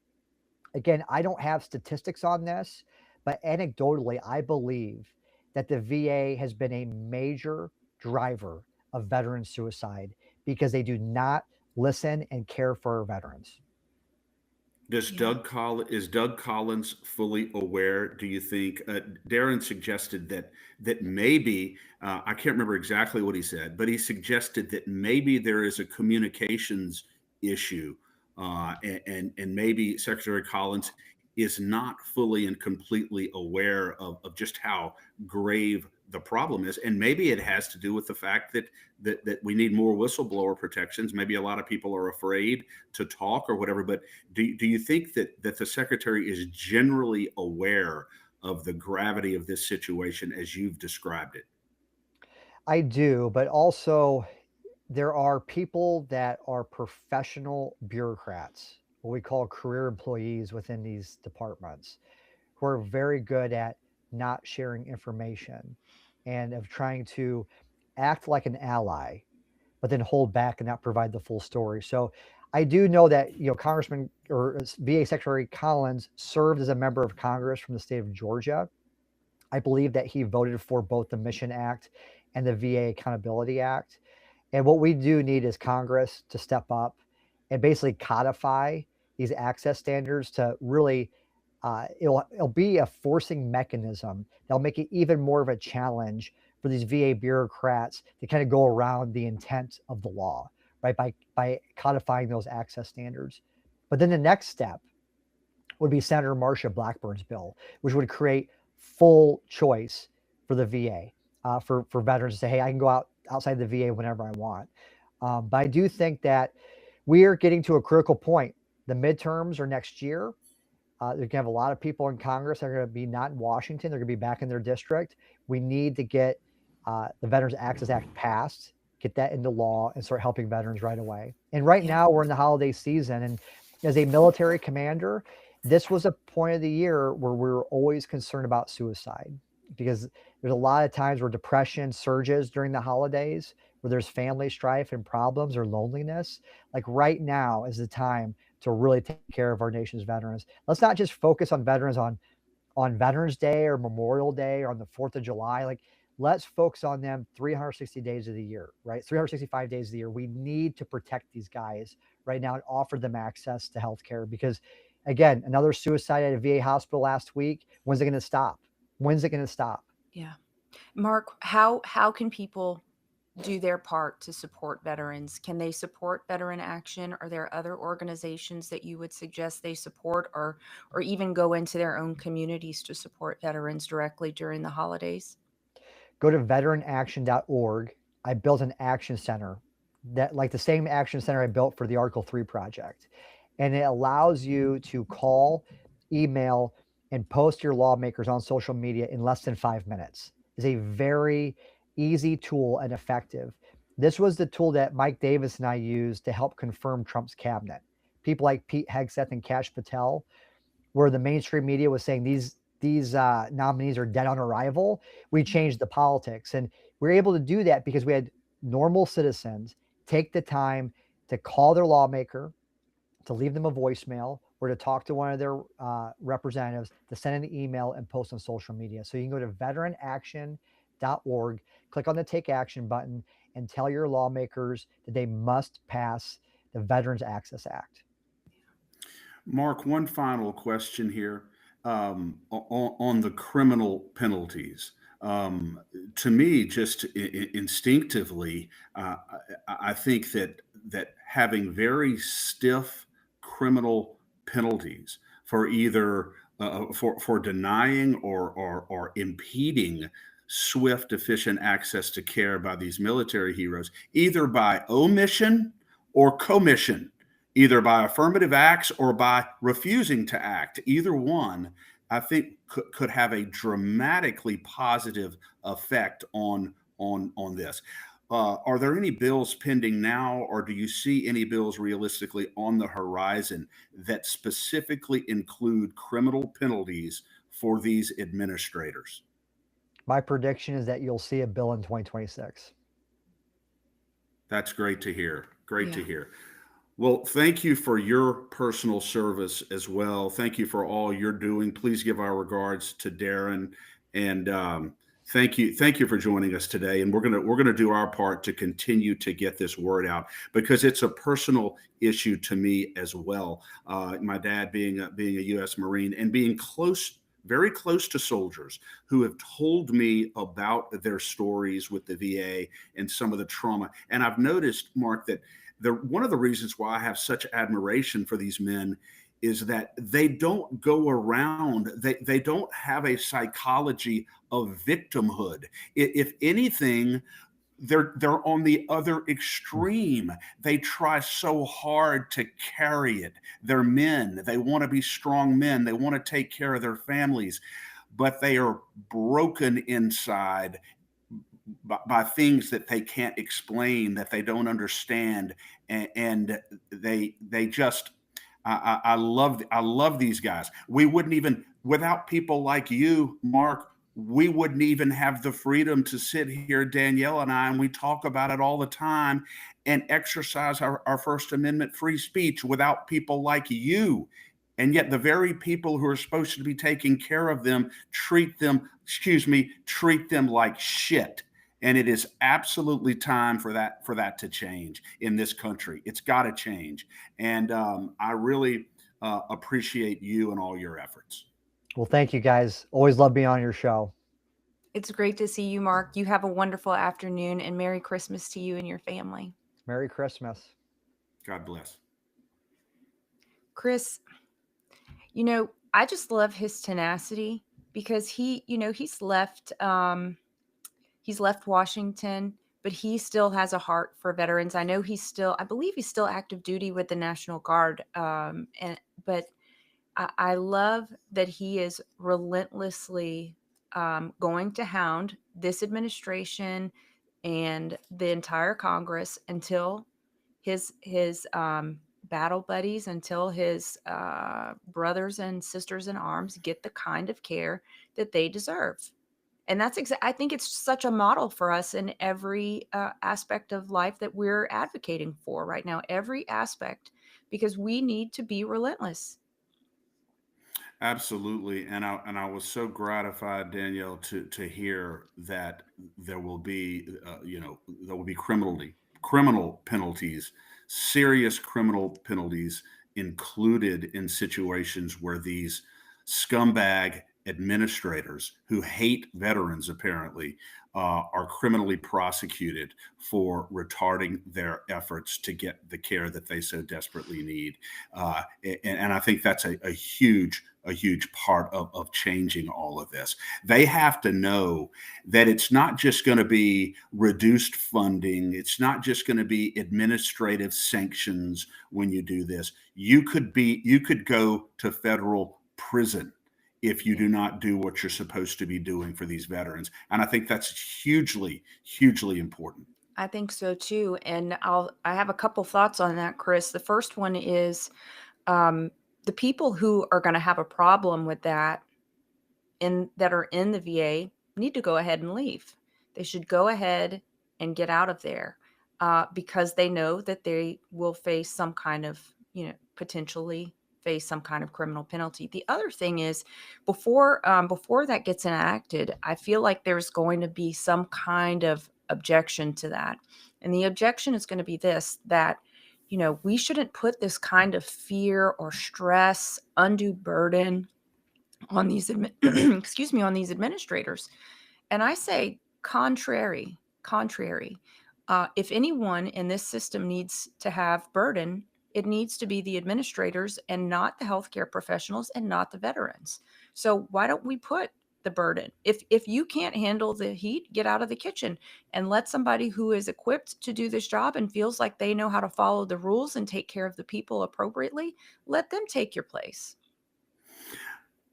Again, I don't have statistics on this, but anecdotally, I believe that the VA has been a major driver of veteran suicide because they do not listen and care for our veterans. Yeah. Is Doug Collins fully aware? Do you think Darren suggested that maybe I can't remember exactly what he said, but he suggested that maybe there is a communications issue, and maybe Secretary Collins is not fully and completely aware of just how grave the problem is, and maybe it has to do with the fact that we need more whistleblower protections. Maybe a lot of people are afraid to talk or whatever, but do you think that the secretary is generally aware of the gravity of this situation as you've described it? I do, but also there are people that are professional bureaucrats, what we call career employees within these departments, who are very good at not sharing information and of trying to act like an ally, but then hold back and not provide the full story. So I do know that Congressman or VA Secretary Collins served as a member of Congress from the state of Georgia. I believe that he voted for both the Mission Act and the VA Accountability Act. And what we do need is Congress to step up and basically codify these access standards to really, it'll be a forcing mechanism that'll make it even more of a challenge for these VA bureaucrats to kind of go around the intent of the law, right? By codifying those access standards. But then the next step would be Senator Marsha Blackburn's bill, which would create full choice for the VA, for veterans to say, hey, I can go outside the VA whenever I want. But I do think that we are getting to a critical point. The midterms are next year. They're going to have a lot of people in Congress that are going to be not in Washington. They're going to be back in their district. We need to get the Veterans Access Act passed, get that into law, and start helping veterans right away. And right Yeah. now, we're in the holiday season. And as a military commander, this was a point of the year where we were always concerned about suicide because there's a lot of times where depression surges during the holidays, where there's family strife and problems or loneliness. Like right now is the time to really take care of our nation's veterans. Let's not just focus on veterans on Veterans Day or Memorial Day or on the 4th of July. Like, let's focus on them 360 days of the year, right? 365 days of the year. We need to protect these guys right now and offer them access to healthcare because, again, another suicide at a VA hospital last week. When's it going to stop? When's it going to stop? Yeah. Mark, how can people do their part to support veterans? Can they support Veteran Action? Are there other organizations that you would suggest they support, or even go into their own communities to support veterans directly during the holidays? Go to veteranaction.org. I built an action center that, like the same action center I built for the Article 3 project. And it allows you to call, email, and post your lawmakers on social media in less than 5 minutes. It's a very easy tool and effective. This was the tool that Mike Davis and I used to help confirm Trump's cabinet. People like Pete Hegseth and Kash Patel, where the mainstream media was saying these nominees are dead on arrival, we changed the politics. And we were able to do that because we had normal citizens take the time to call their lawmaker, to leave them a voicemail, or to talk to one of their representatives, to send an email and post on social media. So you can go to veteranaction.org, click on the Take Action button, and tell your lawmakers that they must pass the Veterans Access Act. Mark, one final question here on the criminal penalties. To me, just instinctively, I think that having very stiff criminal penalties for either for denying or impeding swift, efficient access to care by these military heroes, either by omission or commission, either by affirmative acts or by refusing to act. Either one, I think, could have a dramatically positive effect on this. Are there any bills pending now, or do you see any bills realistically on the horizon that specifically include criminal penalties for these administrators? My prediction is that you'll see a bill in 2026. That's great to hear. Great to Yeah. hear. Well, thank you for your personal service as well. Thank you for all you're doing. Please give our regards to Darren, and thank you for joining us today. And we're gonna do our part to continue to get this word out because it's a personal issue to me as well. My dad being a U.S. Marine and being very close to soldiers who have told me about their stories with the VA and some of the trauma. And I've noticed, Mark, that one of the reasons why I have such admiration for these men is that they don't go around, they don't have a psychology of victimhood. If anything, they're on the other extreme. They try so hard to carry it. They're men. They want to be strong men. They want to take care of their families, but they are broken inside by things that they can't explain, that they don't understand, and they just I love these guys. We wouldn't even, without people like you, Mark, we wouldn't even have the freedom to sit here, Danielle and I, and we talk about it all the time and exercise our First Amendment free speech without people like you. And yet the very people who are supposed to be taking care of them treat them like shit. And it is absolutely time for that to change in this country. It's got to change. And I really appreciate you and all your efforts. Well, thank you guys. Always love being on your show. It's great to see you, Mark. You have a wonderful afternoon, and Merry Christmas to you and your family. Merry Christmas. God bless. Chris, I just love his tenacity because he's left Washington, but he still has a heart for veterans. I believe he's still active duty with the National Guard. But I love that he is relentlessly going to hound this administration and the entire Congress until his battle buddies, until his brothers and sisters in arms get the kind of care that they deserve. And I think it's such a model for us in every aspect of life that we're advocating for right now, every aspect, because we need to be relentless. Absolutely, and I was so gratified, Danielle, to hear that there will be, there will be criminal penalties, serious criminal penalties included in situations where these scumbag administrators who hate veterans apparently are criminally prosecuted for retarding their efforts to get the care that they so desperately need. And I think that's a huge part of changing all of this. They have to know that it's not just going to be reduced funding. It's not just going to be administrative sanctions when you do this. You could go to federal prison if you Yeah. do not do what you're supposed to be doing for these veterans. And I think that's hugely important. I think so too. And I have a couple thoughts on that, Chris. The first one is um, the people who are going to have a problem with that that are in the VA need to go ahead and leave. They should go ahead and get out of there because they know that they will face some kind of, potentially face some kind of criminal penalty. The other thing is, before that gets enacted, I feel like there's going to be some kind of objection to that, and the objection is going to be this: that we shouldn't put this kind of fear or stress, undue burden on these excuse me, on these administrators. And I say contrary. If anyone in this system needs to have burden, it needs to be the administrators and not the healthcare professionals and not the veterans. So why don't we put the burden? If you can't handle the heat, get out of the kitchen and let somebody who is equipped to do this job and feels like they know how to follow the rules and take care of the people appropriately, let them take your place.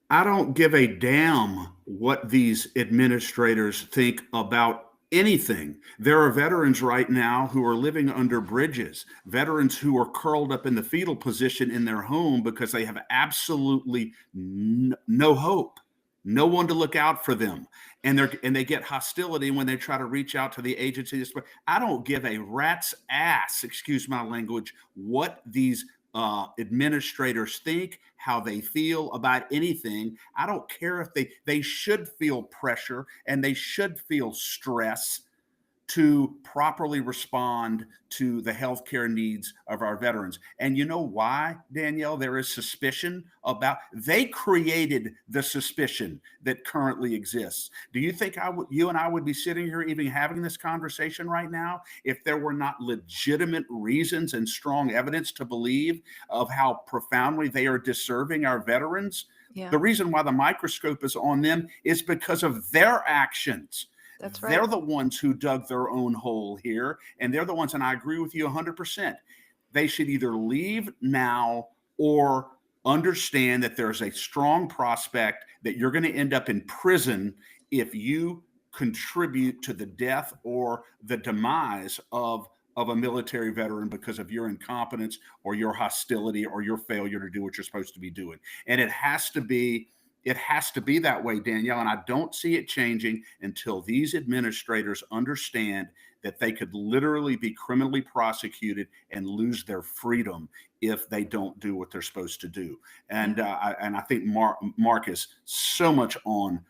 I don't give a damn what these administrators think about anything. There are veterans right now who are living under bridges, veterans who are curled up in the fetal position in their home because they have absolutely no hope, no one to look out for them. And they get hostility when they try to reach out to the agency. I don't give a rat's ass, excuse my language, what these administrators think, how they feel about anything. I don't care if they should feel pressure and they should feel stress to properly respond to the healthcare needs of our veterans. And you know why, Danielle? There is suspicion about, they created the suspicion that currently exists. Do you think you and I would be sitting here even having this conversation right now if there were not legitimate reasons and strong evidence to believe of how profoundly they are disserving our veterans? Yeah, The reason why the microscope is on them is because of their actions. that's right. They're the ones who dug their own hole here. And they're the ones, and I agree with you 100%. They should either leave now or understand that there's a strong prospect that you're going to end up in prison if you contribute to the death or the demise of a military veteran because of your incompetence or your hostility or your failure to do what you're supposed to be doing. And it has to be that way, Danielle. And I don't see it changing until these administrators understand that they could literally be criminally prosecuted and lose their freedom if they don't do what they're supposed to do. And I think Mark is so much on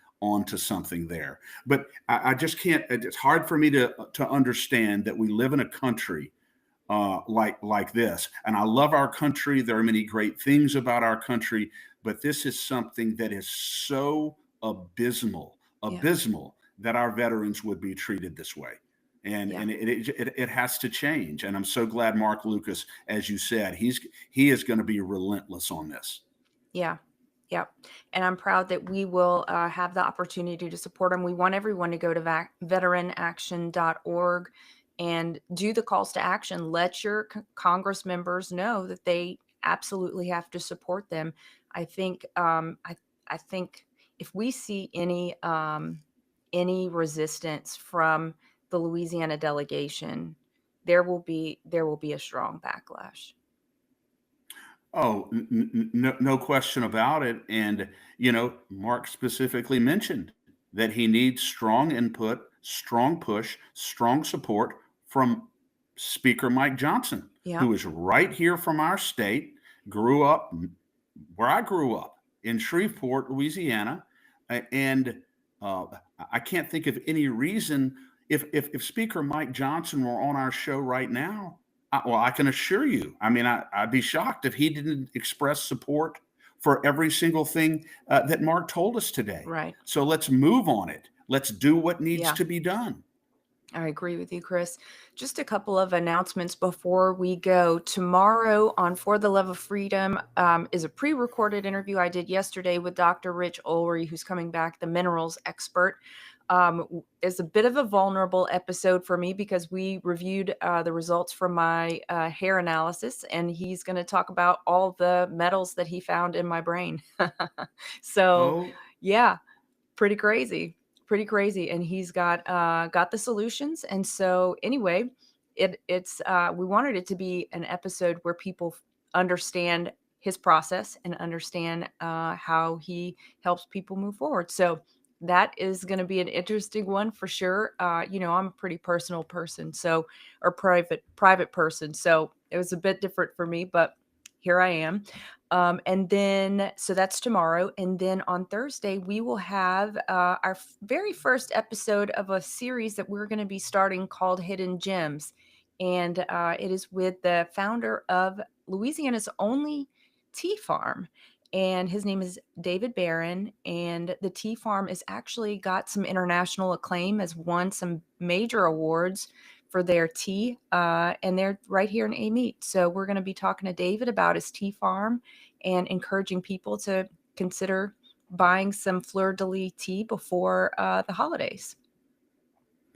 to something there. But I just can't. It's hard for me to understand that we live in a country like this. And I love our country. There are many great things about our country, but this is something that is so abysmal that our veterans would be treated this way. And Yeah. and it has to change. And I'm so glad Mark Lucas, as you said, he is going to be relentless on this. Yeah. Yep. And I'm proud that we will have the opportunity to support them. We want everyone to go to veteranaction.org and do the calls to action. Let your Congress members know that they absolutely have to support them. I think I think if we see any resistance from the Louisiana delegation, there will be a strong backlash. Oh, no question about it. And, Mark specifically mentioned that he needs strong input, strong push, strong support from Speaker Mike Johnson, Yeah. who is right here from our state, grew up where I grew up in Shreveport, Louisiana, and I can't think of any reason. If Speaker Mike Johnson were on our show right now, I can assure you, I mean, I'd be shocked if he didn't express support for every single thing that Mark told us today. Right. So let's move on it. Let's do what needs Yeah. to be done. I agree with you, Chris. Just a couple of announcements before we go. Tomorrow on For the Love of Freedom is a pre-recorded interview I did yesterday with Dr. Rich Ulrey, who's coming back, the minerals expert. Is a bit of a vulnerable episode for me because we reviewed the results from my hair analysis, and he's going to talk about all the metals that he found in my brain. So, yeah, pretty crazy. And he's got the solutions. And so anyway, it's we wanted it to be an episode where people understand his process and understand how he helps people move forward. So that is going to be an interesting one for sure. I'm a pretty personal person, or private person, so it was a bit different for me, but here I am. And then, so that's tomorrow. And then on Thursday, we will have our very first episode of a series that we're going to be starting called Hidden Gems. And it is with the founder of Louisiana's only tea farm. And his name is David Barron. And the tea farm has actually got some international acclaim, has won some major awards for their tea. And they're right here in Amite. So we're going to be talking to David about his tea farm and encouraging people to consider buying some fleur-de-lis tea before the holidays.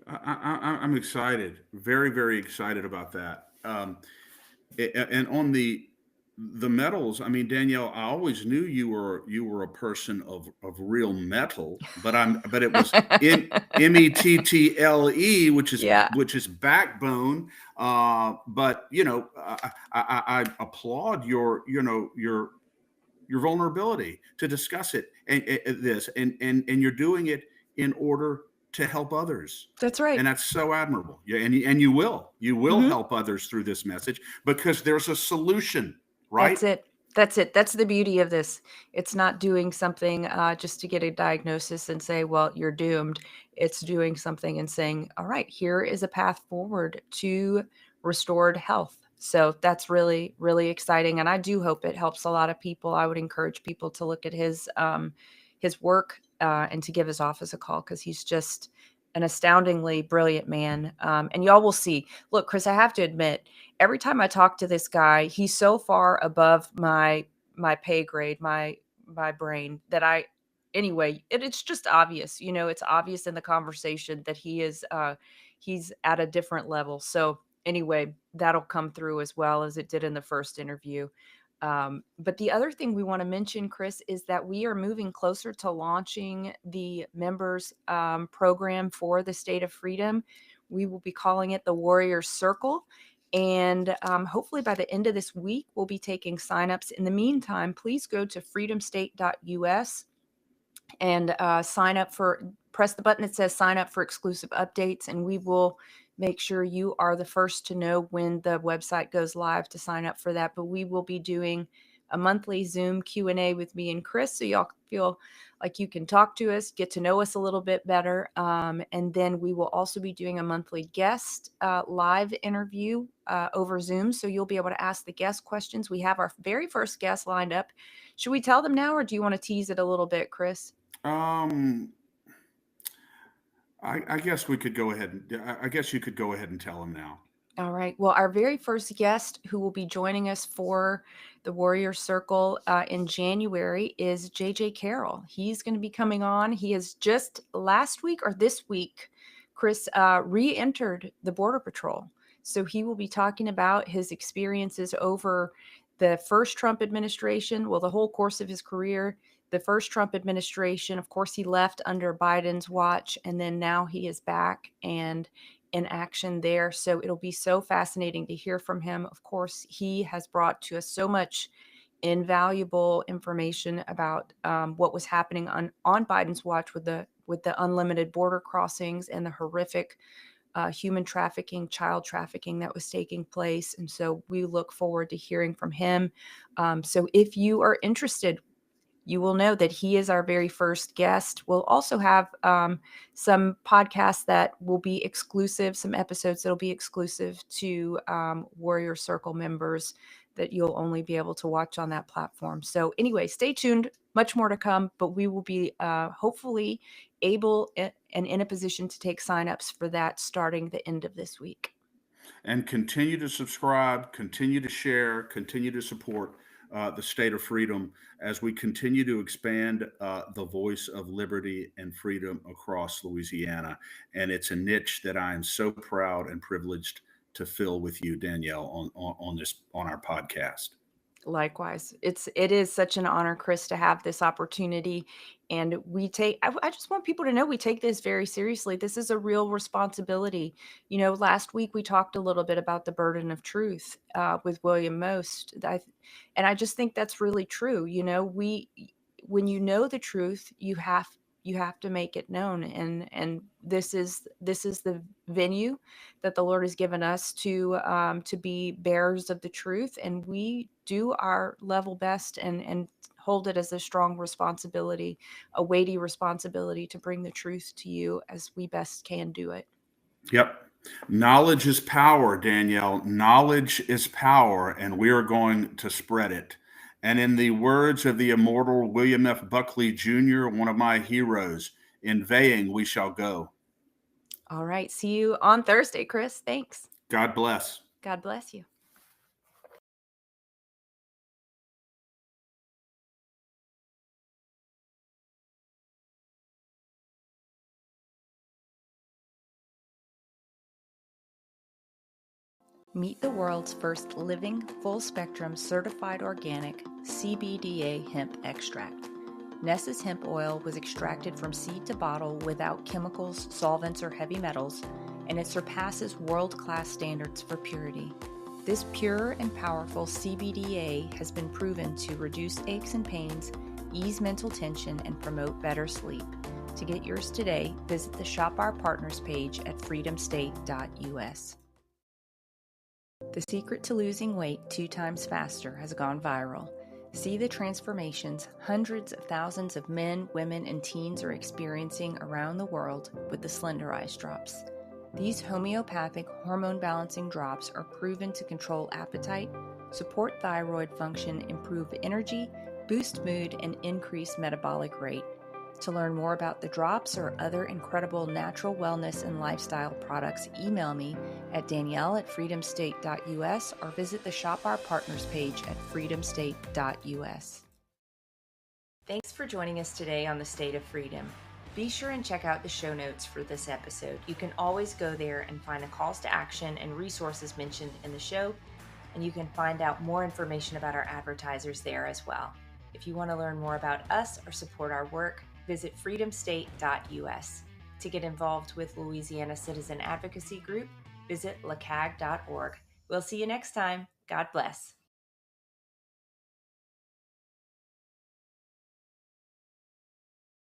I'm excited, very, very excited about that. And on the metals, I mean, Danielle, I always knew you were a person of real metal, but it was METTLE, which is backbone. But I applaud your vulnerability to discuss it and you're doing it in order to help others. That's right. And that's so admirable. Yeah, and you will help others through this message because there's a solution, right? That's it. That's the beauty of this. It's not doing something just to get a diagnosis and say, well, you're doomed. It's doing something and saying, all right, here is a path forward to restored health. So that's really, really exciting. And I do hope it helps a lot of people. I would encourage people to look at his work and to give his office a call because he's just an astoundingly brilliant man. And y'all will see. Look, Chris, I have to admit, every time I talk to this guy, he's so far above my pay grade, my brain that it's just obvious. It's obvious in the conversation that he's at a different level. So anyway, that'll come through as well as it did in the first interview. But the other thing we want to mention, Chris, is that we are moving closer to launching the members program for the State of Freedom. We will be calling it the Warrior Circle. And hopefully by the end of this week, we'll be taking signups. In the meantime, please go to freedomstate.us and press the button that says sign up for exclusive updates. And we will make sure you are the first to know when the website goes live to sign up for that. But we will be doing a monthly Zoom Q&A with me and Chris, so y'all feel like you can talk to us, get to know us a little bit better. And then we will also be doing a monthly guest live interview over Zoom. So you'll be able to ask the guest questions. We have our very first guest lined up. Should we tell them now, or do you want to tease it a little bit, Chris? I guess we could go ahead. I guess you could go ahead and tell them now. All right. Well, our very first guest who will be joining us for the Warrior Circle in January is JJ Carroll. He's going to be coming on. He has just last week or this week, Chris, re-entered the Border Patrol. So he will be talking about his experiences over the first Trump administration, well, the whole course of his career. The first Trump administration, of course, he left under Biden's watch, and then now he is back and in action there. So it'll be so fascinating to hear from him. Of course, he has brought to us so much invaluable information about what was happening on Biden's watch with the unlimited border crossings and the horrific human trafficking, child trafficking that was taking place. And so we look forward to hearing from him. So if you are interested, you will know that he is our very first guest. We'll also have some podcasts that will be exclusive, some episodes that will be exclusive to Warrior Circle members that you'll only be able to watch on that platform. So anyway, stay tuned. Much more to come, but we will be hopefully able and in a position to take signups for that starting the end of this week. And continue to subscribe, continue to share, continue to support the State of Freedom as we continue to expand the voice of liberty and freedom across Louisiana. And it's a niche that I am so proud and privileged to fill with you, Danielle, on our podcast. Likewise, it is such an honor, Chris, to have this opportunity. And I just want people to know we take this very seriously. This is a real responsibility. Last week we talked a little bit about the burden of truth with William Most. And I just think that's really true. When you know the truth, you have to make it known. And this is the venue that the Lord has given us to be bearers of the truth. And we do our level best and hold it as a strong responsibility, a weighty responsibility to bring the truth to you as we best can do it. Yep. Knowledge is power, Danielle. Knowledge is power, and we are going to spread it. And in the words of the immortal William F. Buckley Jr., one of my heroes, inveighing we shall go. All right. See you on Thursday, Chris. Thanks. God bless. God bless you. Meet the world's first living, full-spectrum, certified organic CBDA hemp extract. Ness's hemp oil was extracted from seed to bottle without chemicals, solvents, or heavy metals, and it surpasses world-class standards for purity. This pure and powerful CBDA has been proven to reduce aches and pains, ease mental tension, and promote better sleep. To get yours today, visit the Shop Our Partners page at freedomstate.us. The secret to losing weight 2 times faster has gone viral. See the transformations hundreds of thousands of men, women, and teens are experiencing around the world with the Slender Eyes drops. These homeopathic hormone-balancing drops are proven to control appetite, support thyroid function, improve energy, boost mood, and increase metabolic rate. To learn more about the drops or other incredible natural wellness and lifestyle products, email me at danielle@freedomstate.us or visit the Shop Our Partners page at freedomstate.us. Thanks for joining us today on the State of Freedom. Be sure and check out the show notes for this episode. You can always go there and find the calls to action and resources mentioned in the show, and you can find out more information about our advertisers there as well. If you want to learn more about us or support our work, visit freedomstate.us. To get involved with Louisiana Citizen Advocacy Group, visit lacag.org. We'll see you next time. God bless.